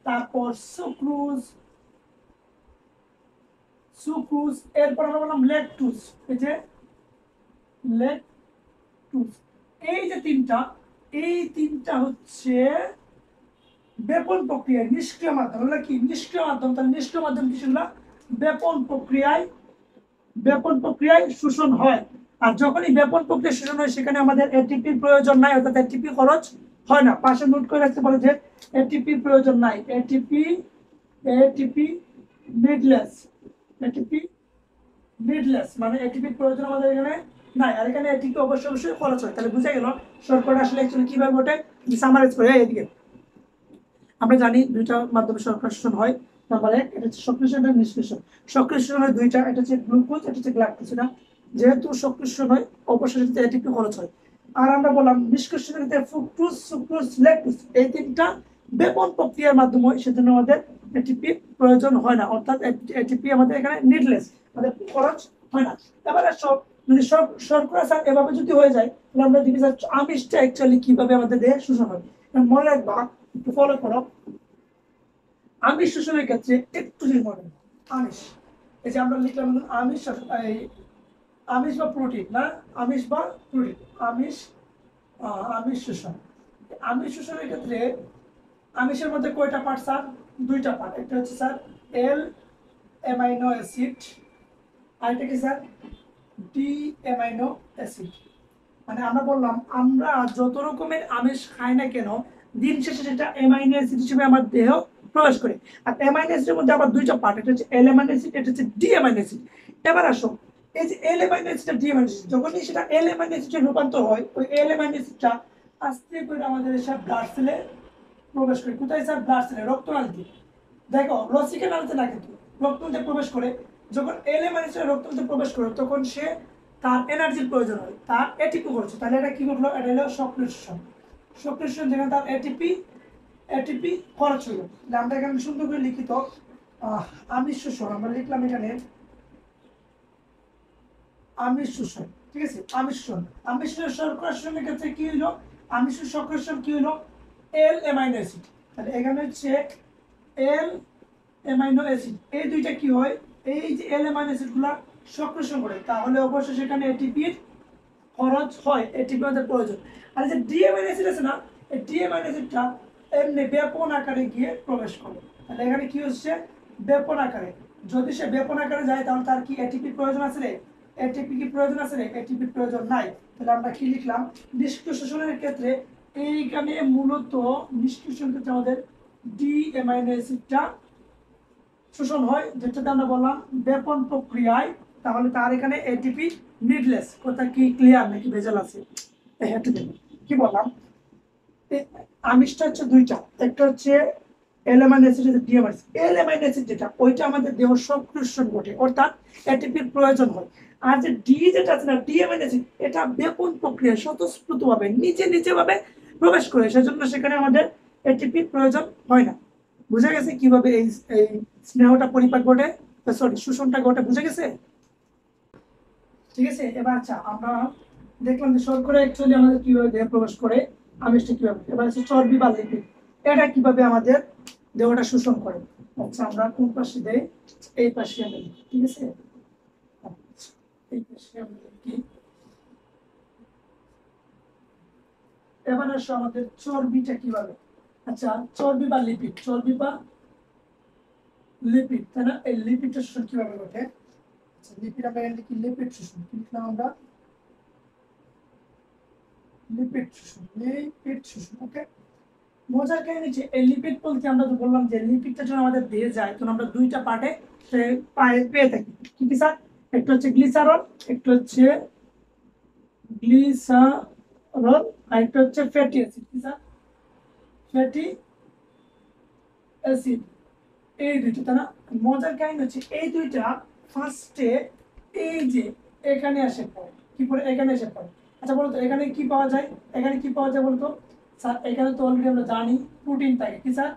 তারপর সুক্রোজ, এরপর আমরা বললাম ল্যাকটোজ, এই যে ল্যাকটোজ, এই যে তিনটা হচ্ছে বেপন প্রক্রিয়ায় নিষ্ক্রিয় মাধ্যম। এগুলো কি নিষ্ক্রিয় মাধ্যম? তাহলে নিষ্ক্রিয় মাধ্যম কি? সেগুলো বেপন প্রক্রিয়ায় শোষণ হয়। আর যখনই বেপন প্রক্রিয়া শোষণ হয় সেখানে আমাদের এটিপির প্রয়োজন নাই, অর্থাৎ এটিপি খরচ হয় না। পাশে নোট করে রাখতে পারে যে এটিপির প্রয়োজন নাই, এটিপি নিডলেস, এটিপি নিডলেস মানে এটিপির প্রয়োজন আমাদের এখানে নাই। আর এখানে এটিপি অবশ্যই খরচ হয়। তাহলে বুঝা গেল শর্করা আসলে অ্যাকচুয়ালি কিভাবে ঘটে। সামারাইজ করে এদিকে আমরা জানি দুইটা মাধ্যমে শর্করা শোষণ হয়। নাম্বার এক, এটা হচ্ছে সংশ্লেষণ এবং নিষ্কাশন। সংশ্লেষণ হয় দুইটা, এটা হচ্ছে গ্লুকোজ, এটা হচ্ছে গ্লাকটোজ। এটা যেহেতু সংশ্লেষণ হয় অবশেষে এটিপি খরচ হয়। আর আমরা বললাম নিষ্কাশনের ক্ষেত্রে ফ্রুক্টোজ, সুক্রোজ, ল্যাকটোজ এই তিনটা বেপন প্রক্রিয়ার মাধ্যমে হয়, সেজন্য আমাদের এটিপি প্রয়োজন হয় না, অর্থাৎ এটিপি আমাদের এখানে নিডলেস, আমাদের খরচ হয় না। এবারে সব যদি শর্করা স্যার এভাবে যদি হয়ে যায় তাহলে আমরা দেখি যে আমিষটা অ্যাকচুয়ালি কিভাবে আমাদের দেহে শোষণ হয়। মনে রাখবা, একটু ফলো করো। আমিষ শোষণের ক্ষেত্রে একটু যদি মনে রাখো, আমিষ, এই যে আমরা লিখলাম আমিষ, আমিষ বা প্রোটিন না, আমিষ বা প্রোটিন, আমিষ শোষণ। আমিষ শোষণের ক্ষেত্রে আমিষের মধ্যে কয়টা পার্ট স্যার? দুইটা পার্ট। একটা হচ্ছে স্যার এল অ্যামাইনো অ্যাসিড, আর এটা কি স্যার ডি অ্যামাইনো অ্যাসিড। মানে আমরা বললাম আমরা যত রকমের আমিষ খাই না কেন দিন শেষে সেটা অ্যামাইনো অ্যাসিড হিসেবে আমার দেহ প্রবেশ করে। আর অ্যামাইনো অ্যাসিডের মধ্যে আবার দুইটা পার্ট, এটা হচ্ছে এল অ্যামাইনো অ্যাসিড, এটা হচ্ছে ডি অ্যামাইনো অ্যাসিড। এবার আসো, এই যে এল অ্যামাইনো অ্যাসিড আর ডি অ্যামাইনো অ্যাসিড যখনই সেটা এল অ্যামাইনো অ্যাসিডে রূপান্তর হয়, ওই এল অ্যামাইনো অ্যাসিডটা আস্তে করে আমাদের এসব ব্লাড সেলে প্রবেশ করে। কোথায় স্যার? ব্লাড সেলে, রক্তনালীতে। দেখো লসিকা নালীতে না, কিন্তু রক্তনালীতে প্রবেশ করে। যখন এল অ্যামাইনো অ্যাসিড রক্তনালীতে প্রবেশ করে তখন সে তার এনার্জির প্রয়োজন হয়, তার এটিপি করছে। তাহলে এটা কি ঘটলো? এটা হলো সক্রিয় শোষণ। সক্রিয় শোষণ যেখানে তার এটিপি খরচ হলো। তাহলে আমরা এখানে সুন্দর করে লিখিত আমিষ শোষণ আমরা লিখলাম এখানে আমিষ শোষণ। ঠিক আছে, আমিষ শোষণ। আমিষ শর্করা শোষণের ক্ষেত্রে কি হইলো? আমিষ শর্করা শোষণ কি হইলো? এল অ্যামাইনো অ্যাসিড। তাহলে এখানে হচ্ছে এল অ্যামাইনো অ্যাসিড, এই দুইটা কি হয়? এই যে এল অ্যামাইনো অ্যাসিড গুলা সংশ্লেষণ করে, তাহলে অবশ্যই সেখানে এটিপির খরচ হয়, এটিপি আমাদের প্রয়োজন। আর যে ডি অ্যামাইনো অ্যাসিড আছে না, এই ডি অ্যামাইনো অ্যাসিডটা এমনি বেপন আকারে গিয়ে প্রবেশ করে। তাহলে এখানে কি হচ্ছে? বেপন আকারে। যদি সে বেপন আকারে যায় তাহলে তার কি এটিপি প্রয়োজন আছে রে? এটিপি কি প্রয়োজন আছে রে? এটিপি প্রয়োজন নাই। তাহলে আমরা কি লিখলাম? নিষ্ক্রিয় শোষণের ক্ষেত্রে এইখানে মূলত নিষ্ক্রিয় শোষণের ক্ষেত্রে আমাদের ডি অ্যামাইনো অ্যাসিডটা শোষণ হয়, যেটাতে আমরা বললাম বেপন প্রক্রিয়ায়। তাহলে তার এখানে এটিপি নিডলেস। কথা কি ক্লিয়ার নাকি ভেজাল আছে? একটু দেখুন কি বললাম। আমিষটা হচ্ছে দুইটা, একটা হচ্ছে L amino acid, D amino acid. L amino acid যেটা, ওইটা আমাদের দেহ সংশ্লেষণ ঘটে, অর্থাৎ এটিপির প্রয়োজন হয়। আর যে ডি যেটা আছে না, ডি অ্যামাইনো অ্যাসিড, এটা বেপন প্রক্রিয়া স্বতঃস্ফূর্তভাবে নিজে ভাবে প্রবেশ করে, সেজন্য সেখানে আমাদের এটিপির প্রয়োজন হয় না। বুঝা গেছে কিভাবে এই স্নেহটা পরিপাক ঘটে, সরি শোষণটা ঘটে? বুঝা গেছে? ঠিক আছে। এবার আচ্ছা আমরা দেখলাম যে শর্করা অ্যাকচুয়ালি আমাদের কিভাবে দেহে প্রবেশ করে, আমিষটা কিভাবে। এবার হচ্ছে চর্বি বা লিপিড, এটা কিভাবে আমাদের দেহটা শোষণ করে। আচ্ছা আমরা কোন পাশে দেই? এই পাশে আমরা লিখি, ঠিক আছে। এই পাশে আমরা লিখি এবার আসো আমাদের চর্বিটা কিভাবে, আচ্ছা চর্বি বা লিপিড, চর্বি বা লিপিড, তাই না? এই লিপিডটা শোষণ কিভাবে ঘটে? আচ্ছা লিপিড আমরা এখানে লিখি লিপিড শোষণ, কি লিখলাম আমরা? লিপিড শোষণ, লিপিড শোষণ। ওকে, মজার কাহিনী যে এই লিপিড বলতে আমরা তো বললাম যে লিপিডটা যখন আমাদের দেহে যায় তখন আমরা দুইটা পার্টে পেয়ে থাকি। কি কি স্যার? একটা হচ্ছে গ্লিসারল, একটা হচ্ছে গ্লিসারল, আর একটা হচ্ছে ফ্যাটি অ্যাসিড। কি স্যার? ফ্যাটি অ্যাসিড, এই দুইটা, তাই না? মজার কাহিনী হচ্ছে এই দুইটা ফার্স্টে এই যে এখানে আসে পড়ে, কি পড়ে? এখানে এসে পড়ে। আচ্ছা বলতো এখানে কি পাওয়া যায়? এখানে কি পাওয়া যায় বলতো? স্যার এখানে তো অলরেডি আমরা জানি প্রোটিন থাকে। কি স্যার?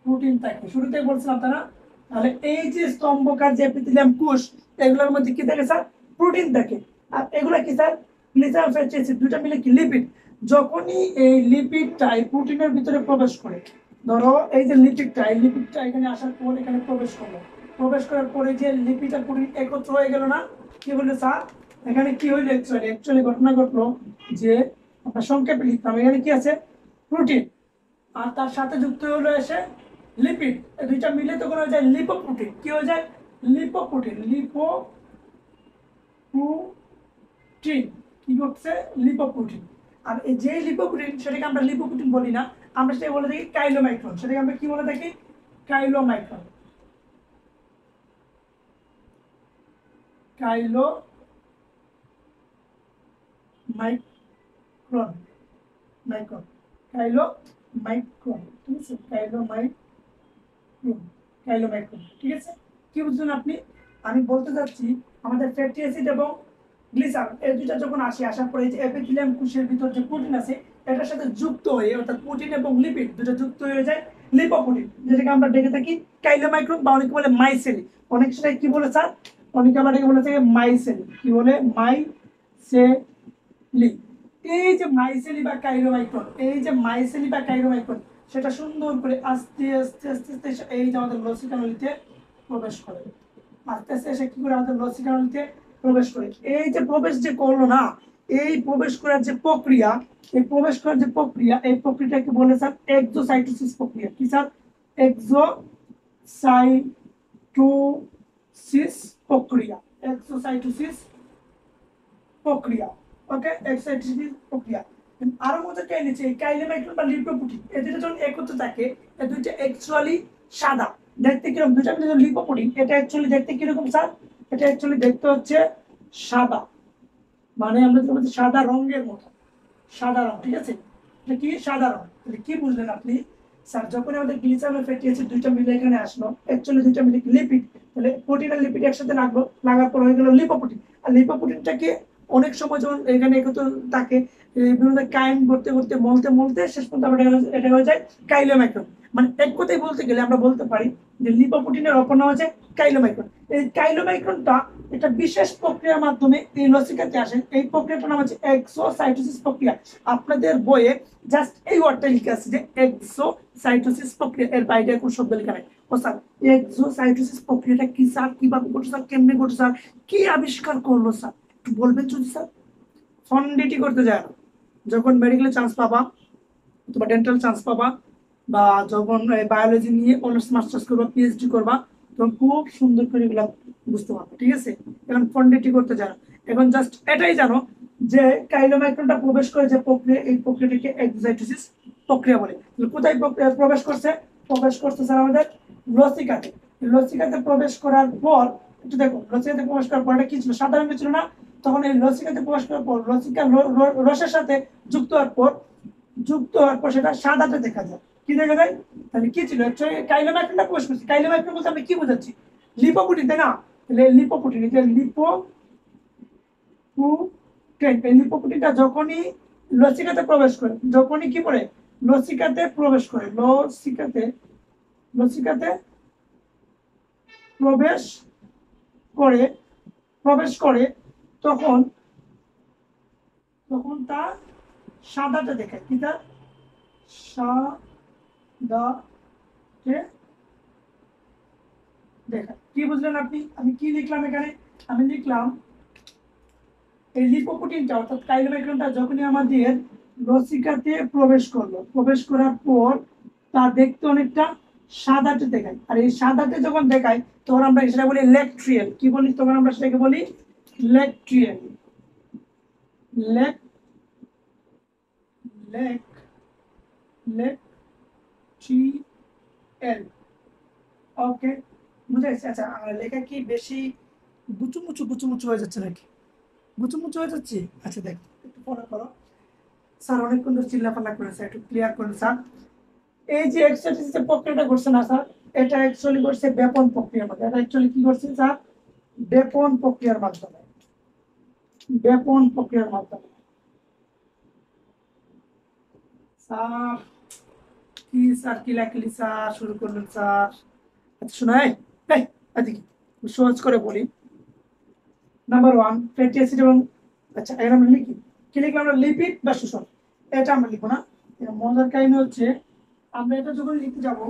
প্রোটিন থাকে, শুরুতেই বলছিলাম তাই না? তাহলে এই যে স্তম্ভকার যে এপিথেলিয়াম কোষ, এগুলোর মধ্যে কি থাকে স্যার? প্রোটিন থাকে। আর এগুলা কি স্যার? গ্লিসারল ফ্যাটি অ্যাসিড, দুটো মিলে কি লিপিড। যখনই এই লিপিডটা এই প্রোটিনের ভিতরে প্রবেশ করে, ধরো এই যে লিপিডটা, এই লিপিডটা এখানে আসার পর এখানে প্রবেশ করলো, প্রবেশ করার পরে যে লিপিড আর প্রোটিন একত্র হয়ে গেল না? কি বললো স্যার? এখানে কি হইলো? অ্যাকচুয়ালি ঘটনা ঘটলো যে আমরা সংক্ষেপে লিখতাম, এখানে কি আছে? প্রোটিন, আর তার সাথে যুক্ত হলো এসে লিপিড, এই দুইটা মিলে তখন হয়ে যায় লিপোপ্রোটিন। কি হয়ে যায়? লিপোপ্রোটিন, লিপোপ্রোটিন কি করছে? লিপোপ্রোটিন। আর এই যে লিপোপ্রোটিন সেটাকে আমরা লিপোপ্রোটিন বলি না, আমরা সেটাকে বলে থাকি কাইলোমাইক্রন। সেটাকে আমরা কি বলে থাকি? কাইলোমাইক্রন, কাইলোমাইক্রন, মাইক্রন, কাইলোমাইক্রন, ঠিক আছে? কাইলোমাইক্রন, ঠিক আছে? কি বুঝলেন আপনি? আমি বলতে চাচ্ছি আমাদের ফ্যাটি অ্যাসিড এবং গ্লিসারল এই দুইটা যখন আসার পরে যে এপিথেলিয়াম কোষের ভিতর যে প্রোটিন আছে এটার সাথে যুক্ত হয়ে, অর্থাৎ প্রোটিন এবং লিপিড দুটো যুক্ত হয়ে যায় লিপোপ্রোটিন, যেটাকে আমরা ডেকে থাকি কাইলোমাইক্রন বা অনেকে বলে মাইসেলি। অনেক সময় কি বলে স্যার? অনেকে আমরা ডেকে বলে থাকে মাইসেলি। কি বলে? মাইসেলি। এই যে মাইসেলি বা কাইলোমাইক্রন, এই যে মাইসেলি বা কাইলোমাইক্রন সেটা সুন্দর করে আস্তে আস্তে আস্তে আস্তে এই যে আমাদের লসিকা নলিতে প্রবেশ করে, আস্তে আস্তে এসে কি করে আমাদের লসিকা নলিতে প্রবেশ করে। এই যে প্রবেশ যে করলো না, এই প্রবেশ করার যে প্রক্রিয়া, এই প্রবেশ করার যে প্রক্রিয়া, এই প্রক্রিয়াটাকে বলে স্যার এক্সোসাইটোসিস প্রক্রিয়া। কি স্যার? এক্সোসাইটোসিস প্রক্রিয়া, এক্সোসাইটোসিস প্রক্রিয়া। ওকে, এক্সাইটেশন প্রক্রিয়া। আরো মজার কাহিনী হচ্ছে কাইলোমাইক্রন বা লিপোপ্রোটিন এই দুটো যখন একত্র থাকে, এই দুইটা অ্যাকচুয়ালি সাদা দেখতে। কিরকম? দুইটা মিলে লিপোপ্রোটিন, এটা অ্যাকচুয়ালি দেখতে কিরকম স্যার? এটা অ্যাকচুয়ালি দেখতে হচ্ছে সাদা, মানে আমরা যেটা বলছি সাদা রঙের মতো, সাদা রং, ঠিক আছে? এটা কি? সাদা রং। তাহলে কি বুঝলেন আপনি? স্যার যখন আমাদের গ্লিসারল ফ্যাটি অ্যাসিড দুইটা মিলে এখানে আসলো, অ্যাকচুয়ালি দুইটা মিলে লিপিড, তাহলে প্রোটিন আর লিপিড একসাথে লাগলো, লাগার পর হয়ে গেল লিপোপ্রোটিন। আর লিপোপ্রোটিনটাকে অনেক সময় যখন এখানে একত্র থাকে, বিভিন্ন কাইম করতে করতে মলতে মলতে শেষ পর্যন্ত আমরা এটা হয়ে যায় কাইলোমাইক্রন। মানে এক কথায় বলতে গেলে আমরা বলতে পারি যে লিপোপ্রোটিনের অপর নাম হচ্ছে কাইলোমাইক্রন। এই কাইলোমাইক্রনটা একটা বিশেষ প্রক্রিয়ার মাধ্যমে এই লসিকাতে আসে। এই প্রক্রিয়াটার নাম হচ্ছে এক্সোসাইটোসিস প্রক্রিয়া। আপনাদের বইয়ে জাস্ট এই ওয়ার্ডটা লিখে আছে যে এক্সোসাইটোসিস প্রক্রিয়া, এর বাইরে কোনো শব্দ লেখা নাই। ও স্যার এক্সোসাইটোসিস প্রক্রিয়াটা কি স্যার? কিভাবে ঘটে স্যার? কেমনে ঘটে স্যার? কি আবিষ্কার করলো স্যার? একটু বলবেন যদি স্যার? ফন্ডিটি করতে যায় না, যখন মেডিকেলে চান্স পাবা অথবা ডেন্টাল চান্স পাবা, বা যখন বায়োলজি নিয়ে অনার্স মাস্টার্স করবা, পিএইচডি করবা, তখন খুব সুন্দর করে এগুলো বুঝতে পারবে, ঠিক আছে? এখন ফন্ডিটি করতে জানো, এখন জাস্ট এটাই জানো যে কাইলোমাইক্রনটা প্রবেশ করে যে প্রক্রিয়া, এই প্রক্রিয়াটিকে এক্সাইটোসিস প্রক্রিয়া বলে। কোথায় প্রবেশ করছে? প্রবেশ করছে স্যার আমাদের লসিকাতে। লসিকাতে প্রবেশ করার পর একটু দেখো, লসিকাতে প্রবেশ করার পর এটা কি ছিল? সাদা রঙের ছিল না? তখন এই লসিকাতে প্রবেশ করার পর লসিকা রসের সাথে যুক্ত হওয়ার পর সেটা সাদাতে দেখা যায়। কি দেখা যায়? তাহলে কি ছিল? কাইলোমাইক্রনটা প্রবেশ করছে। কাইলোমাইক্রন বলতে আমরা কি বোঝাচ্ছি? লিপোপ্রোটিন, তাই না? তাহলে লিপোপ্রোটিন, এই যে লিপোপ্রোটিনটা যখনই লসিকাতে প্রবেশ করে, যখনই কি করে? লসিকাতে প্রবেশ করে, লসিকাতে প্রবেশ করে, তখন তা সাদাতে দেখায়। কি তার? সাদাতে দেখায়। কি বুঝলেন আপনি? আমি কি লিখলাম এখানে? আমি লিখলাম এই লিপোপ্রোটিনটা অর্থাৎ কাইলোমাইক্রনটা যখনই আমাদের লসিকাতে প্রবেশ করলো, প্রবেশ করার পর তা দেখতে অনেকটা সাদাটে দেখায়, আর এই সাদাটে যখন দেখায় তখন আমরা সেটা বলি ল্যাকট্রিয়াল। কি বলি তখন আমরা সেটাকে বলি ল্যাকট্রিয়াল। Lack lack ল্যাকট্রিয়াল। ওকে, বুঝে গেছে। আচ্ছা, আর লেখা কি বেশি গুচুমুচু হয়ে যাচ্ছে নাকি? গুচুমুচু হয়ে যাচ্ছে? আচ্ছা দেখ, একটু ফলো করো। স্যার অনেকক্ষণ ধরে চিল্লাপাল্লা করেছে, একটু ক্লিয়ার করুন স্যার। এই যে এক্সারসাইজ যে প্রক্রিয়াটা করছে না স্যার, এটা অ্যাকচুয়ালি করছে ব্যাপন প্রক্রিয়ার মাধ্যমে। এটা অ্যাকচুয়ালি কি করছে স্যার? ব্যাপন প্রক্রিয়ার মাধ্যমে। ব্যাপন প্রক্রিয়ার মাধ্যমে। স্যার কি স্যার কি লেখলি স্যার, শুরু করলেন স্যার? আচ্ছা শোনাই, এই এদিকে সহজ করে বলি। নাম্বার ওয়ান, ফ্যাটি অ্যাসিড এবং, আচ্ছা এখানে আমরা লিখি, কি লিখলাম আমরা? লিপিড বা শোষণ। এটা আমরা লিখবো না। মজার কাহিনী হচ্ছে, আমরা এটা যখন লিখতে যাব,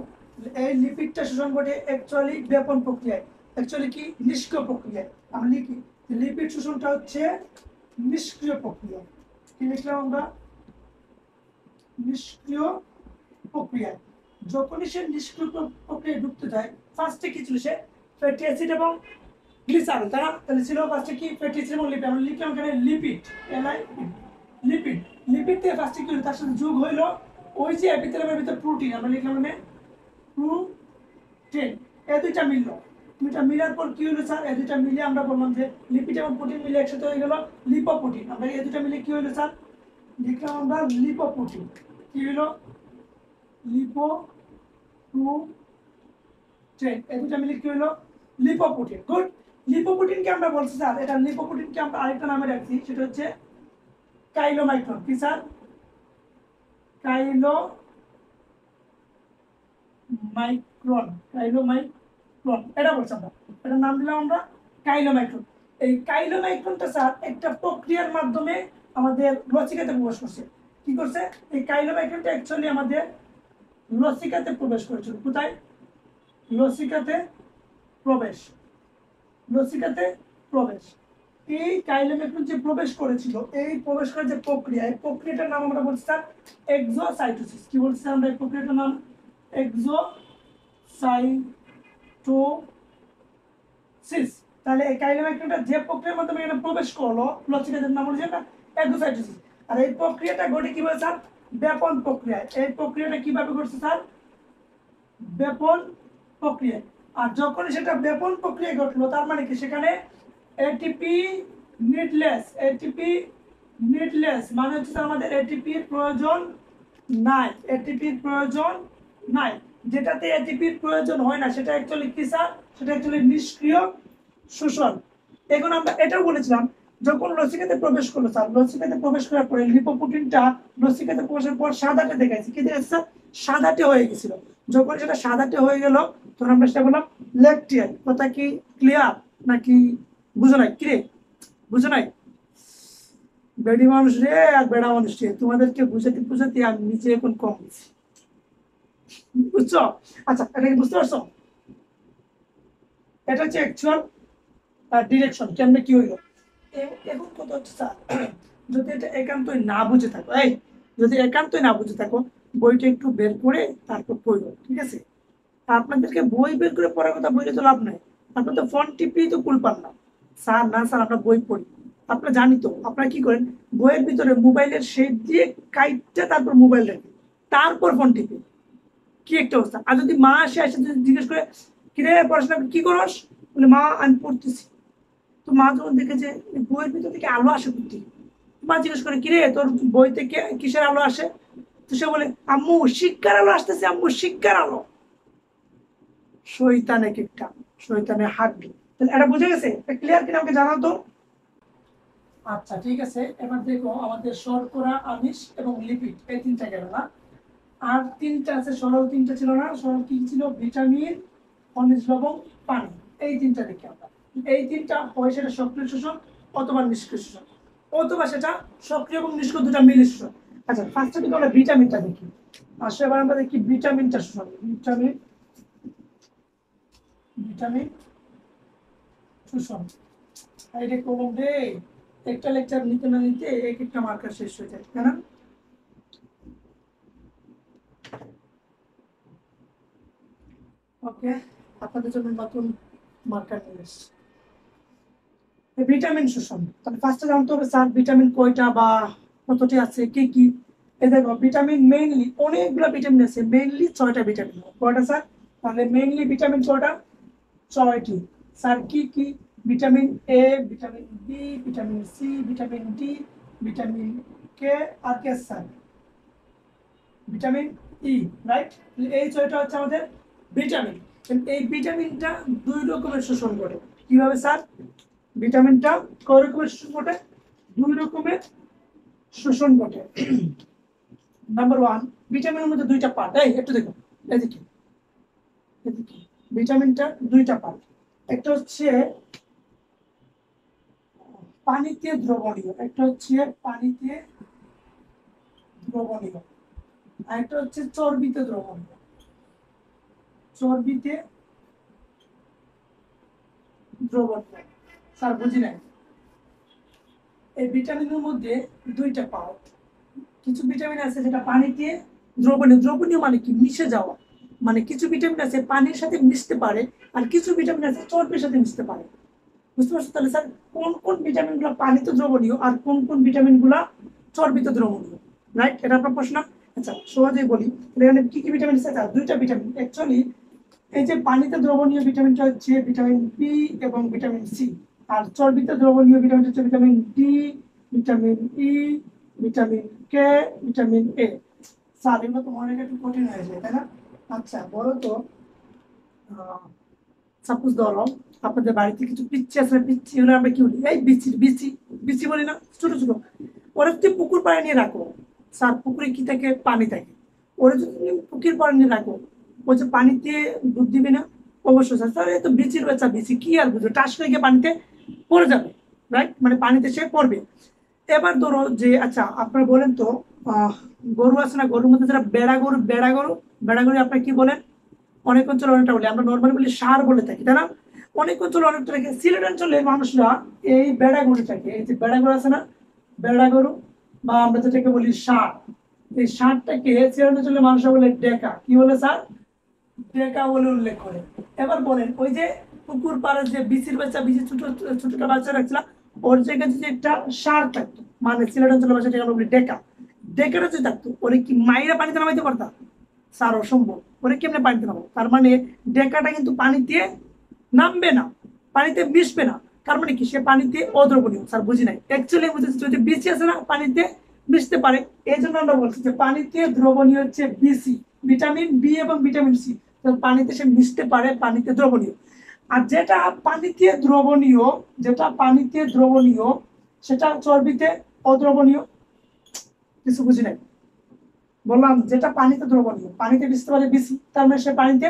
এই লিপিডটা শোষণ ঘটে অ্যাকচুয়ালি ব্যাপন প্রক্রিয়ায়, অ্যাকচুয়ালি কি নিষ্ক্রিয় প্রক্রিয়ায়। আমরা লিখি লিপিড শোষণটা হচ্ছে নিষ্ক্রিয় প্রক্রিয়া। কি লিখলাম আমরা? নিষ্ক্রিয় প্রক্রিয়ায়। যখনই সে নিষ্ক্রিয় প্রক্রিয়ায় ঢুকতে যায়, ফার্স্টে কি ছিল? সে ফ্যাটি অ্যাসিড এবং গ্লিসারল, তারা তাহলে ছিল ফার্স্টে কি? ফ্যাটি অ্যাসিড এবং লিপিড। আমরা লিখলাম এখানে লিপিড, লিপিড। লিপিড থেকে ফার্স্টে কি হলো? তার সাথে যোগ হইলো ওই যে এপিথেলিয়ামের ভিতরে প্রোটিন, আমরা লিখলাম এখানে প্রোটিন। এই দুইটা মিললো, দুইটা মিলার পর কি হলো স্যার? এই দুইটা মিলে আমরা বললাম যে লিপিড এবং প্রোটিন মিলে একসাথে হয়ে গেল লিপোপ্রোটিন। আমরা এই দুইটা মিলে কি হলো স্যার? লিখলাম আমরা লিপোপ্রোটিন। কি হলো? লিপোপ্রোটিন। এই দুইটা মিলে কি হলো? লিপোপ্রোটিন। গুড। লিপোপ্রোটিনকে আমরা বলছি স্যার, এটা লিপোপ্রোটিনকে আমরা আরেকটা নামে রাখছি, সেটা হচ্ছে কাইলোমাইক্রন। কি স্যার? কাইলোমাইক্রন। এটা বলছি আমরা, এটার নাম দিলাম আমরা কাইলোমাইক্রন। এই কাইলোমাইক্রনটা স্যার একটা প্রক্রিয়ার মাধ্যমে আমাদের লসিকাতে প্রবেশ করছে। কি করছে? এই কাইলোমাইক্রনটা অ্যাকচুয়ালি আমাদের লসিকাতে প্রবেশ করেছিল। কোথায়? লসিকাতে প্রবেশ। লসিকাতে প্রবেশ। এই কাইলোমাইক্রন যে প্রবেশ করেছিল, এই প্রবেশ করার যে প্রক্রিয়া, এই প্রক্রিয়াটার নাম আমরা বলছি স্যার এক্সোসাইটোসিস। কি বলছি আমরা? এই প্রক্রিয়াটার নাম এক্সোসাইটোসিস। তাহলে এই কাইলোমাইক্রনটা যে প্রক্রিয়ার মাধ্যমে এখানে প্রবেশ করলো, লসিকাতের নাম হচ্ছে এটা এক্সোসাইটোসিস। আর এই প্রক্রিয়াটা ঘটে কিভাবে স্যার? ব্যাপন প্রক্রিয়ায়। এই প্রক্রিয়াটা কিভাবে ঘটছে স্যার? ব্যাপন প্রক্রিয়া। আর যখন সেটা ব্যাপন প্রক্রিয়া ঘটলো, তার মানে কি? সেখানে এটিপি নিডলেস মানে হচ্ছে আমাদের এটিপির প্রয়োজন নাই। এটিপির প্রয়োজন নাই। যেটাতে এটিপির প্রয়োজন হয় না সেটা অ্যাকচুয়ালি কি স্যার? সেটা অ্যাকচুয়ালি নিষ্ক্রিয় শোষণ। এখন আমরা এটাও বলেছিলাম, যখন লসিকাতে প্রবেশ করলো স্যার, লসিকাতে প্রবেশ করার পরে লিপোপ্রোটিনটা লসিকাতে প্রবেশের পর সাদাটে দেখাইছে। কি দেখাচ্ছে স্যার? সাদাটে হয়ে গেছিল। যখন সেটা সাদাটে হয়ে গেল, তখন আমরা সেটা বললাম ল্যাকটিয়াল। কথা কি ক্লিয়ার নাকি বুঝো নাই? কিরে বুঝো নাই? বেডি মানুষ রে আর বেড়া মানুষ রে, তোমাদেরকে বুঝাতে বুঝাতে আমি নিজে এখন কম বুঝছি। বুঝছো? আচ্ছা, এটা কি বুঝতে পারছো? এটা হচ্ছে অ্যাকচুয়াল ডিরেকশন কেমনে কি হইলো। এখন কথা হচ্ছে স্যার, যদি এটা একান্তই না বুঝে থাকো, এই যদি একান্তই না বুঝে থাকো, বইটা একটু বের করে তারপর পড়ো, ঠিক আছে? আপনাদেরকে বই বের করে পড়ার কথা বইলে তো লাভ নাই। আপনার তো ফোন টিপেই তো কুল পান না। স্যার না স্যার, আমরা বই পড়ি। আপনারা জানি তো, আপনারা কি করেন? বইয়ের ভিতরে মোবাইলের শেপ দিয়ে কাইটটা তারপর মোবাইল রাখেন, তারপর ফোন টিপে। কি একটা অবস্থা! আর যদি মা আসে যদি জিজ্ঞেস করে, কিরে পড়াশোনা কি করস? বলে মা আমি পড়তেছি। তো মা যখন দেখে যে বইয়ের ভিতর থেকে আলো আসে করতে, মা জিজ্ঞেস করে, কিরে তোর বই থেকে কিসের আলো আসে? তো সে বলে, আম্মু শিক্ষার আলো আসতেছে, আম্মু শিক্ষার আলো। শয়তান এক একটা, শয়তানের হাড্ডি। তাহলে এটা বুঝে গেছে? ক্লিয়ার কিনা আমাকে জানাও তো। আচ্ছা ঠিক আছে, এবার দেখো আমাদের শর্করা, আমিষ এবং লিপিড, এই তিনটা গেল না। আর তিনটা আছে, সরল তিনটা ছিল না? সরল কি ছিল? ভিটামিন, খনিজ লবণ, পানি। এই তিনটা দেখি আমরা। এই তিনটা হয় সেটা সক্রিয় শোষণ অথবা নিষ্ক্রিয় শোষণ, অথবা সেটা সক্রিয় এবং নিষ্ক্রিয় দুটা মিলে শোষণ। আচ্ছা ফার্স্টে কিন্তু আমরা ভিটামিনটা দেখি। আসলে এবার আমরা দেখি ভিটামিনটা শোষণ। ভিটামিন ভিটামিন শোষণ। এটা কলম রে, একটা লেকচার নিতে না নিতে এক একটা মার্কার শেষ হয়ে যায়, তাই না? ওকে, আপনাদের জন্য নতুন মার্কার নিয়ে এসেছি। ভিটামিন শোষণ, তাহলে ফার্স্টে জানতে হবে স্যার ভিটামিন কয়টা বা কতটি আছে, কি কি। এই দেখো ভিটামিন মেইনলি অনেকগুলো ভিটামিন আছে, মেইনলি 6টা ভিটামিন। কয়টা স্যার? তাহলে মেইনলি ভিটামিন কয়টা? 6টি। স্যার কি কি? Vitamin A, vitamin B, vitamin C, vitamin D, vitamin K, আর কে স্যার? Vitamin E, right? এই 6টা হচ্ছে আমাদের ভিটামিন। এই ভিটামিনটা 2 রকমের শোষণ করে। কিভাবে স্যার? ভিটামিনটা কয় রকমের শোষণ ঘটে? 2 রকমের শোষণ ঘটে। নাম্বার 1, ভিটামিনের মধ্যে 2টা পার্ট। এই একটু দেখো, এদিকে এদিকে। ভিটামিনটা 2টা পার্ট। একটা হচ্ছে পানিতে দ্রবণীয়, একটা হচ্ছে পানিতে দ্রবণীয়, আর একটা হচ্ছে চর্বিতে দ্রবণীয়। চর্বিতে দ্রবণীয়। স্যার বুঝি নাই। এই ভিটামিনের মধ্যে 2টা পার্ট। কিছু ভিটামিন আছে যেটা পানিতে দ্রবণীয়। দ্রবণীয় মানে কি? মিশে যাওয়া। মানে কিছু ভিটামিন আছে পানির সাথে মিশতে পারে, আর কিছু ভিটামিন আছে চর্বির সাথে মিশতে পারে। বুঝতে পারছো? তাহলে স্যার কোন কোন ভিটামিন গুলো পানিতে দ্রবণীয় আর কোন কোন ভিটামিন গুলা চর্বিতে দ্রবণীয়, রাইট? এটা আপনার প্রশ্ন। আচ্ছা সহজেই বলি, এখানে কি কি ভিটামিন আছে? 2টা ভিটামিন অ্যাকচুয়ালি। এই যে পানিতে দ্রবণীয় ভিটামিনটা হচ্ছে ভিটামিন বি এবং ভিটামিন সি, আর চর্বিতে দ্রবণীয় ভিটামিন হচ্ছে vitamin D, vitamin E, vitamin K, vitamin এ। স্যার এগুলো তো মনে একটু কঠিন হয়ে যায়, তাই না? আচ্ছা বলো তো, সাপোজ ধরো আপনাদের বাড়িতে কিছু পিচ্ছি আছে, পিচ্ছি হলে আমরা কি বলি? এই বিচি বিচি, বিচি বলি না? ছোট ছোট। ওরা যদি পুকুর পাড়ে নিয়ে রাখো, স্যার পুকুরে কি থাকে? পানি থাকে। ওরা যদি তুমি পুকুর পাড়ে নিয়ে রাখো, ও যে পানিতে ডুব দিবে না? অবশ্যই স্যার। স্যার এই তো বিচির বাচ্চা, বিচি কি আর বুঝো, টাস হয়ে গিয়ে পানিতে পড়ে যাবে, রাইট? মানে পানিতে সে পড়বে। এবার ধরো যে, আচ্ছা আপনারা বলেন তো, আহ গরু আছে না, গরুর মধ্যে যারা বেড়া গরু, বেড়া গরু, বেড়া গরু আপনার কি বলেন? অনেক অঞ্চলে অনেকটা বলি, আমরা নর্মালি বলি সার বলে থাকি, তাই না? অনেক অঞ্চলে অনেকটা থাকে। সিলেট অঞ্চলের মানুষরা এই বেড়া গরুটাকে, এই যে বেড়া গরু আছে না, বেড়া গরু বা আমরা যেটাকে বলি ষাঁড়, এই ষাঁড়টাকে সিলেট অঞ্চলের মানুষরা বলে ডেকা। কি বলে স্যার? ডেকা বলে উল্লেখ করে। এবার বলেন, ওই যে পুকুর পাড়ে যে বিচির বাচ্চা, বিচি ছোট ছোটটা বাচ্চা রাখছিলাম, ওর জায়গায় যদি একটা ষাঁড় থাকতো, মানে সিলেট অঞ্চলের ভাষাটাকে আমরা বলি ডেকা, ডেকাটা যদি থাকতো, ওরে কি মাইরা পানিতে নামাইতে পারতাম? স্যার অসম্ভব। ওরে কেমনে পানিতে নামাবো? তার মানে ডেকাটা কিন্তু পানিতে নামবে না, পানিতে মিশবে না। তার মানে কি? সে পানিতে অদ্রবণীয়। স্যার বুঝি নাই। অ্যাকচুয়ালি বুঝেছি, যদি বিচি আছে না পানিতে মিশতে পারে, এই জন্য আমরা বলছি যে পানিতে দ্রবণীয় হচ্ছে বিসি, ভিটামিন বি এবং ভিটামিন সি। পানিতে সে মিশতে পারে, পানিতে দ্রবণীয়। আর যেটা পানিতে দ্রবণীয়, যেটা পানিতে দ্রবণীয় সেটা চর্বিতে অদ্রবণীয়। কিছু বুঝি নাই। বললাম যেটা পানিতে দ্রবণীয়, পানিতে মিশতে পারে বিসি, তার মানে সে পানিতে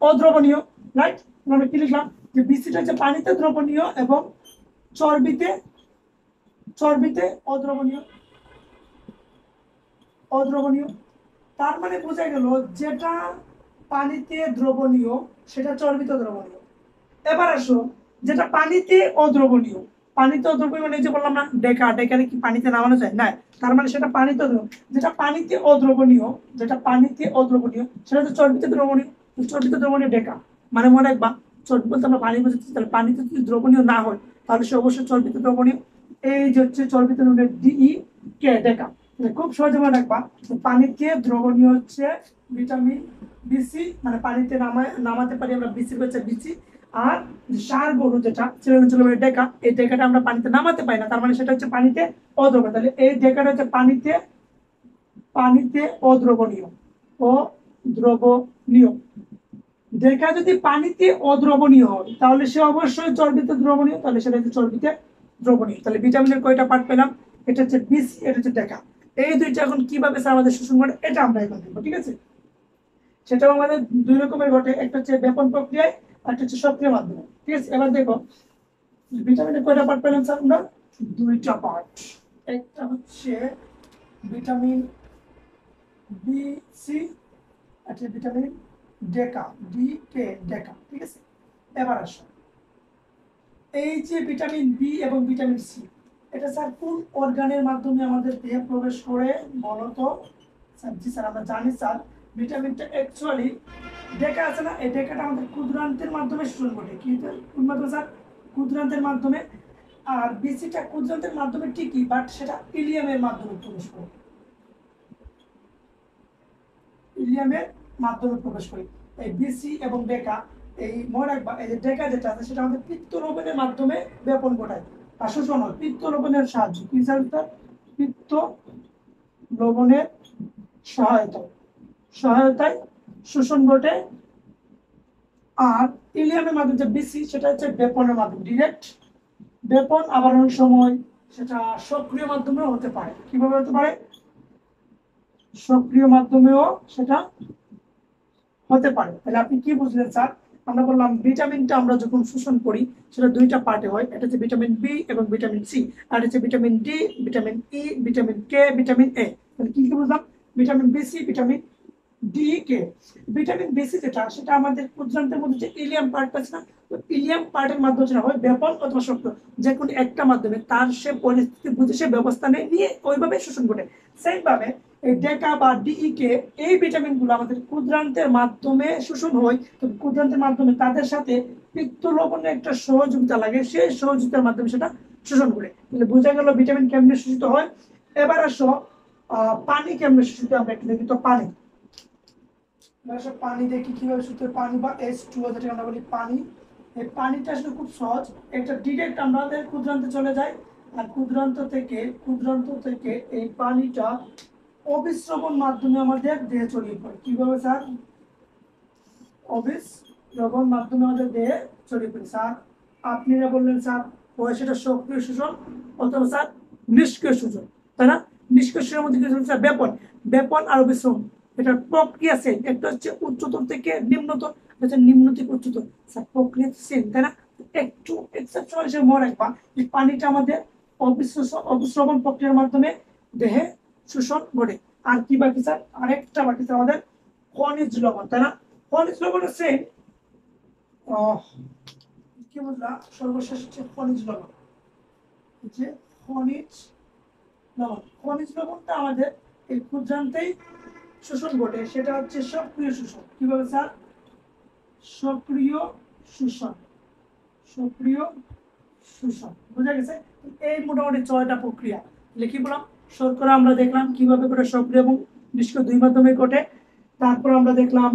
অদ্রবণীয়, রাইট? আমরা কি লিখলাম? যে বিসিটা হচ্ছে পানিতে দ্রবণীয় এবং চর্বিতে, চর্বিতে অদ্রবণীয়, অদ্রবণীয়। তার মানে বোঝা গেল যেটা পানিতে দ্রবণীয় সেটা চর্বিতে দ্রবণীয়। এবার আসো, যেটা পানিতে অদ্রবণীয়, পানিতে অদ্রবণীয় মানে যে বললাম না ডেকা, ডেকারে কি পানিতে নামানো যায়? না। তার মানে সেটা পানিতে যেটা পানিতে অদ্রবণীয়, যেটা পানিতে অদ্রবণীয় সেটা হচ্ছে চর্বিতে দ্রবণীয়। চর্বিতে দ্রবণীয় ডেকা, মানে মনে রাখবা, চর্বি বলতে আমরা পানি বুঝেছি, তাহলে পানিতে যদি দ্রবণীয় না হয় তাহলে সে অবশ্যই চর্বিতে দ্রবণীয়। এই যে হচ্ছে চর্বিতে ডিই কে, ডেকা। খুব সহজে মনে রাখবা, পানিতে দ্রবণীয় হচ্ছে ভিটামিন বিসি, মানে পানিতে নামাতে পারি আমরা বিসি হচ্ছে বিসি। আর সার গরু যেটা সিলেট ডেকা, এই ডেকাটা আমরা পানিতে নামাতে পারি না, তার মানে সেটা হচ্ছে পানিতে অদ্রবণীয়। তাহলে এই ডেকাটা হচ্ছে পানিতে, পানিতে অদ্রবণীয়, অদ্রবণীয়। ডেকা যদি পানিতে অদ্রবণীয় হয় তাহলে সে অবশ্যই চর্বিতে দ্রবণীয়, তাহলে সেটা হচ্ছে চর্বিতে দ্রবণীয়। তাহলে ভিটামিনের কয়টা পার্ট পেলাম? এটা হচ্ছে বিসি, এটা হচ্ছে ডেকা। এই দুইটা এখন কিভাবে স্যার আমাদের শোষণ করে এটা আমরা এখন দেখবো, ঠিক আছে? সেটাও আমাদের 2 রকমের ঘটে, একটা হচ্ছে ব্যাপন প্রক্রিয়ায়, আর একটা হচ্ছে সক্রিয় মাধ্যমে, ঠিক আছে? এবার দেখো ভিটামিনের কয়টা পার্ট পেলাম স্যার আমরা? 2টা পার্ট। একটা হচ্ছে ভিটামিন বি সি, একটা ভিটামিন ডেকা, ডি কে, ডেকা, ঠিক আছে? এবার আসো, এই যে ভিটামিন বি এবং ভিটামিন সি, এটা স্যার কোন অর্গানের মাধ্যমে আমাদের দেহে প্রবেশ করে বলো তো? স্যার জি স্যার আমরা জানি স্যার, ভিটামিনটা অ্যাকচুয়ালি ডেকা আছে না, এই ডেকাটা আমাদের ক্ষুদ্রান্তের মাধ্যমে শোষণ ঘটে। কি কোন মাধ্যমে স্যার? ক্ষুদ্রান্তের মাধ্যমে। আর বিসিটা ক্ষুদ্রান্তের মাধ্যমে ঠিকই, বাট সেটা ইলিয়ামের মাধ্যমে প্রবেশ করে, ইলিয়ামের মাধ্যমে প্রবেশ করে। এই বিসি এবং ডেকা, এই মনে রাখবা, এই যে ডেকা যেটা আছে সেটা আমাদের পিত্ত লবণের মাধ্যমে ব্যাপন ঘটায় আর শোষণ হয় পিত্ত লবণের সাহায্য। কি স্যার? পিত্ত লবণের সহায়তায় শোষণ ঘটে। আর ইলিয়ামের মাধ্যমে যে বিসি সেটা হচ্ছে ব্যাপনের মাধ্যমে, ডিরেক্ট ব্যাপন। আবার অনেক সময় সেটা সক্রিয় মাধ্যমেও হতে পারে। কিভাবে হতে পারে? সক্রিয় মাধ্যমেও সেটা হতে পারে। তাহলে আপনি কি বুঝলেন স্যার? আমরা বললাম ভিটামিনটা আমরা যখন শোষণ করি সেটা দুইটা পার্টে হয়, এটা হচ্ছে ভিটামিন বি এবং ভিটামিন সি, আর হচ্ছে vitamin D, vitamin E, vitamin K, vitamin A. তাহলে কি কি বুঝলাম? Vitamin B C, vitamin D, K. Vitamin B C যেটা, সেটা আমাদের ক্ষুদ্রান্তের মধ্যে যে ইলিয়াম পার্ট আছে না, তো ইলিয়াম পার্টের মাধ্যমে সেটা হয় ব্যাপন অথবা সক্রিয়, যে কোনো একটা মাধ্যমে তার সে পরিস্থিতি বুঝে সে ব্যবস্থা নিয়ে ওইভাবে শোষণ ঘটে। সেম ভাবে এই ডেকা বা ডিই কে, এই ভিটামিনগুলো আমাদের ক্ষুদ্রান্তের মাধ্যমে শোষণ হয়। তো ক্ষুদ্রান্তের মাধ্যমে তাদের সাথে পিত্ত লবণের একটা সহযোগিতা লাগে, সেই সহযোগিতার মাধ্যমে সেটা শোষণ করে। তাহলে বোঝা গেল ভিটামিন কেমনে শোষিত হয়। এবার আসো পানি কেমনে শোষিত, আমরা একটু দেখি। তো পানি, পানি দেখি কিভাবে শোষিত হয়। পানি বা H2O যেটা আমরা বলি পানি, এই পানিটা আসলে খুব সহজ। একটা ডিরেক্ট আমাদের ক্ষুদ্রান্তে চলে যায়, আর ক্ষুদ্রান্ত থেকে এই পানিটা অবিশ্রবণ মাধ্যমে আমাদের দেহে ছড়িয়ে পড়ে। কিভাবে স্যার? অবিশ্রবণ মাধ্যমে আমাদের দেহে ছড়িয়ে পড়ে। স্যার আপনারা বললেন স্যার সেটা সক্রিয় শোষণ অথবা স্যার নিষ্ক্রিয় শোষণ, তাই না? নিষ্ক্রিয় শোষণের মধ্যে কি স্যার? ব্যাপন। ব্যাপন আর অবিশ্রবণ, এটার প্রক্রিয়া সেম। একটা হচ্ছে উচ্চতর থেকে নিম্নতর, হচ্ছে নিম্ন থেকে উচ্চতর। স্যার প্রক্রিয়া সেম, তাই না? একটু এক্সেপশনাল হিসেবে মনে রাখবা যে পানিটা আমাদের অবিশ্রবণ প্রক্রিয়ার মাধ্যমে দেহে শোষণ ঘটে। আর কি বাকি স্যার? আরেকটা বাকি স্যার আমাদের খনিজ লবণ, তাই না? খনিজ লবণ হচ্ছে কি বুঝলা? সর্বশেষ হচ্ছে খনিজ লবণ। যে খনিজ লবণ, খনিজ লবণটা আমাদের এই ক্ষুদ্রান্তেই শোষণ ঘটে, সেটা হচ্ছে সক্রিয় শোষণ। কিভাবে স্যার? সক্রিয় শোষণ, সক্রিয় শোষণ। বোঝা গেছে? এই মোটামুটি 6টা প্রক্রিয়া। তাহলে কি বললাম? শর্করা আমরা দেখলাম কিভাবে করে সক্রিয় এবং নিষ্ক্রিয় দুই মাধ্যমে ঘটে। তারপর আমরা দেখলাম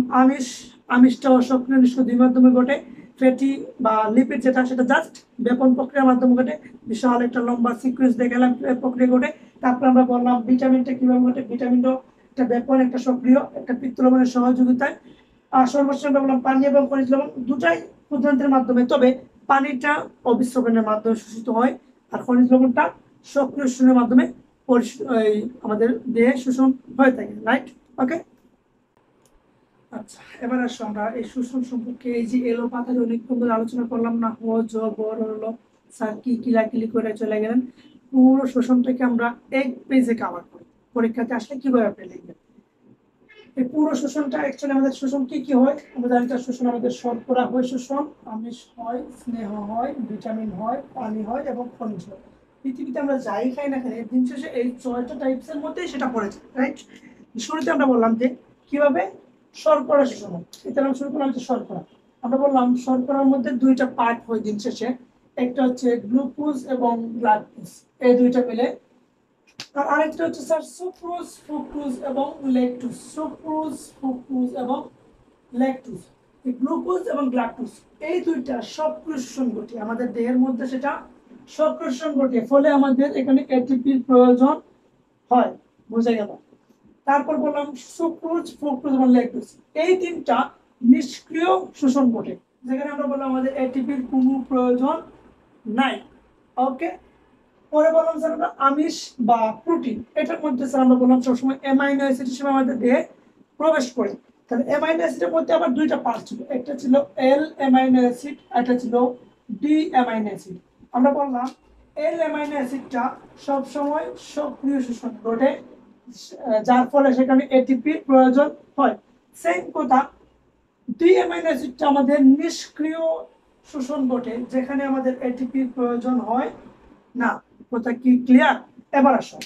আমিষটাও সক্রিয় নিষ্ক্রিয় দুই মাধ্যমে ঘটে। ফ্যাটি বা লিপিড যেটা, সেটা জাস্ট ব্যাপন প্রক্রিয়ার মাধ্যমে ঘটে। বিশাল একটা লম্বা সিকোয়েন্স দেখালাম প্রক্রিয়া ঘটে। তারপর আমরা বললাম ভিটামিনটা কিভাবে ঘটে। ভিটামিনটাও একটা ব্যাপন, একটা সক্রিয়, একটা পিত্ত লবণের সহযোগিতায়। আর সর্বশেষ আমরা বললাম পানি এবং খনিজ লবণ দুটাই ক্ষুদ্রান্তের মাধ্যমে, তবে পানিটা অবিশ্রবণের মাধ্যমে শোষিত হয়, আর খনিজ লবণটা সক্রিয় শোষণের মাধ্যমে আমাদের দেহে শোষণ হয়ে থাকে। রাইট? ওকে। আচ্ছা, এবার আসো আমরা এই শোষণ সম্পর্কে, এই যে এলো পাতায় অনেকক্ষণ ধরে আলোচনা করলাম না, হ জ বড় হলো স্যার কি কিলাকিলি করে চলে গেলেন। পুরো শোষণটাকে আমরা এক পেজে কভার করি, পরীক্ষাতে আসলে কিভাবে আপনি লিখবেন। এই পুরো শোষণটা অ্যাকচুয়ালি আমাদের শোষণ কি কি হয়? আমরা জানি শোষণ আমাদের শর্করা হয় শোষণ, আমিষ হয়, স্নেহ হয়, ভিটামিন হয়, পানি হয় এবং খনিজ হয়। পৃথিবীতে আমরা যাই খাই না কেন, দিন শেষে এই 6টা টাইপসের মধ্যেই সেটা পড়েছে। রাইট? শুরুতে আমরা বললাম যে কিভাবে শর্করা শোষণ হয়। এটা আমরা শুরু করলাম যে শর্করা। আমরা বললাম শর্করার মধ্যে দুইটা পার্ট হয় দিন শেষে, একটা হচ্ছে গ্লুকোজ এবং গ্লাকোজ, এই দুইটা মিলে। আর আরেকটা হচ্ছে স্যার সুক্রোজ, ফ্রুক্টোজ এবং ল্যাকটোজ। সুক্রোজ, ফ্রুক্টোজ এবং ল্যাকটোজ, এই গ্লুকোজ এবং গ্লাকটোজ, এই দুইটা সক্রিয় শোষণ ঘটে আমাদের দেহের মধ্যে, সেটা সক্রিয় শোষণ ঘটে, ফলে আমাদের এখানে এটিপির প্রয়োজন হয়। বুঝে গেল? তারপর বললাম সুক্রোজ, ফ্রুক্টোজ এবং ল্যাকটোজ, এই তিনটা নিষ্ক্রিয় শোষণ ঘটে, যেখানে আমরা বললাম আমাদের এটিপির কোনো প্রয়োজন নাই। ওকে। পরে বললাম স্যার আমরা আমিষ বা প্রোটিন, এটার মধ্যে স্যার আমরা বললাম সবসময় অ্যামাইনো অ্যাসিড হিসেবে আমাদের দেহে প্রবেশ করে। তাহলে অ্যামাইনো অ্যাসিডের মধ্যে আবার দুইটা পার্ট ছিল, একটা ছিল এল অ্যামাইনো অ্যাসিড, একটা ছিল ডি অ্যামাইনো অ্যাসিড। আমরা বললাম এল অ্যামাইনো অ্যাসিডটা সবসময় সক্রিয় শোষণ ঘটে, যার ফলে সেখানে এটিপির প্রয়োজন হয়। সেম কথা, ডি অ্যামাইনো অ্যাসিডটা আমাদের নিষ্ক্রিয় শোষণ ঘটে, যেখানে আমাদের এটিপির প্রয়োজন হয় না। কথা কি ক্লিয়ার? এবার আসো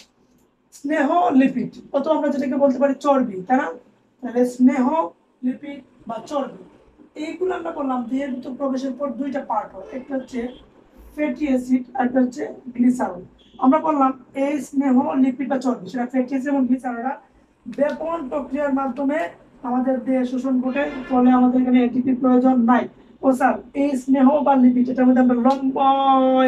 স্নেহ লিপিড, অথবা আমরা যেটাকে বলতে পারি চর্বি, তাই না? তাহলে স্নেহ লিপিড বা চর্বি এইগুলো আমরা বললাম দেহের ভিতর প্রবেশের পর দুইটা পার্ট হয়, একটা হচ্ছে ফ্যাটি অ্যাসিড আর একটা হচ্ছে গ্লিসারল। আমরা বললাম এই স্নেহ লিপিড বা চর্বি সেটা ফ্যাটি অ্যাসিড এবং গ্লিসারলরা ব্যাপন প্রক্রিয়ার মাধ্যমে আমাদের দেহে শোষণ ঘটে, ফলে আমাদের এখানে এটিপি প্রয়োজন নাই। ও স্যার এই স্নেহ বা লিপিড এটার মধ্যে আমরা লম্বা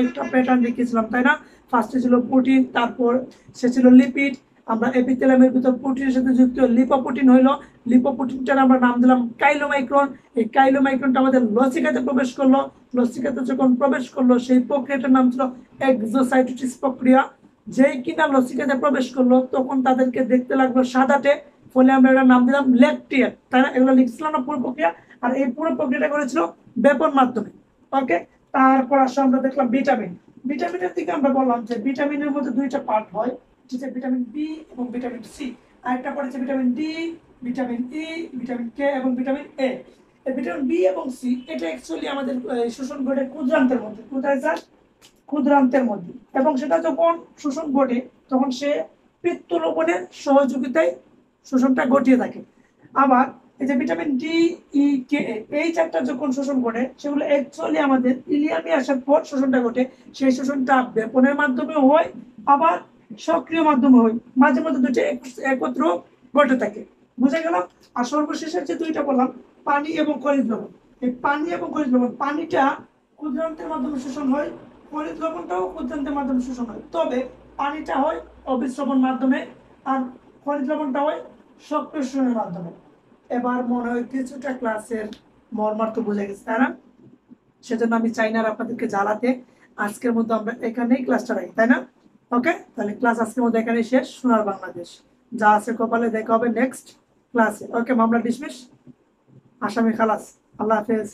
একটা প্যাটার্ন দেখিয়েছিলাম তাই না? ফার্স্টে ছিল প্রোটিন, তারপর সে ছিল লিপিড, আমরা এপিথেলিয়ামের ভিতর প্রোটিনের সাথে যুক্ত লিপোপ্রোটিন হইলো, লিপোপ্রোটিনটার আমরা নাম দিলাম কাইলোমাইক্রন। এই কাইলোমাইক্রনটা আমাদের লসিকাতে প্রবেশ করলো, লসিকাতে যখন প্রবেশ করলো সেই প্রক্রিয়াটার নাম ছিল এক্সোসাইটোসিস প্রক্রিয়া। যেই কিনা লসিকাতে প্রবেশ করলো তখন তাদেরকে দেখতে লাগলো সাদাটে, ফলে আমরা এটার নাম দিলাম ল্যাকটিয়েট তাই না? এগুলো লিখছিলাম না পুরো প্রক্রিয়া, আর এই পুরো প্রক্রিয়াটা করেছিল ব্যাপন মাধ্যমে। ওকে, তারপর আসলে আমরা দেখলাম ভিটামিন। ভিটামিনের দিকে আমরা বললাম যে ভিটামিনের মধ্যে দুইটা পার্ট হয়, ঠিক আছে, ভিটামিন বি এবং ভিটামিন সি। আরেকটা পড়েছে vitamin D, vitamin E, vitamin কে এবং ভিটামিন এ। এই ভিটামিন বি এবং সি এটা অ্যাকচুয়ালি আমাদের শোষণ ঘটে ক্ষুদ্রান্তের মধ্যে, কোথায় স্যার? ক্ষুদ্রান্তের মধ্যে। এবং সেটা যখন শোষণ ঘটে তখন সে পিত্ত লবণের সহযোগিতায় শোষণটা ঘটিয়ে থাকে। আবার এই যে ভিটামিন ডি, ই, কে, এই চারটা যখন শোষণ ঘটে সেগুলো অ্যাকচুয়ালি আমাদের ইলিয়ামে আসার পর শোষণটা ঘটে। সেই শোষণটা বেপনের মাধ্যমে হয়, আবার সক্রিয় মাধ্যমে হয়, মাঝে মধ্যে দুটো একত্র ঘটে থাকে। বুঝা গেল? আর সর্বশেষের যে দুইটা বললাম পানি এবং খনিজ লবণ, এই পানি এবং খনিজ লবণ, পানিটা ক্ষুদ্রান্তের মাধ্যমে শোষণ হয়, খনিজ লবণটাও ক্ষুদ্রান্তের মাধ্যমে শোষণ হয়, তবে পানিটা হয় অবিশ্রবণ মাধ্যমে আর খনিজ লবণটা হয় সক্রিয় শোষণের মাধ্যমে। এবার মনে হয় কিছুটা ক্লাসের মর্মার্থ বোঝা গেছে তাই না? সেজন্য আমি চাই না আর আপনাদেরকে জ্বালাতে, আজকের মধ্যে আমরা এখানেই ক্লাসটা রাখি তাই না? ওকে, তাহলে ক্লাস আজকের মধ্যে এখানেই শেষ। সোনার বাংলাদেশ যা আছে কপালে, দেখা হবে নেক্সট ক্লাসে। ওকে, মামলা ডিসমিস, আসামি খালাস। আল্লাহ হাফেজ।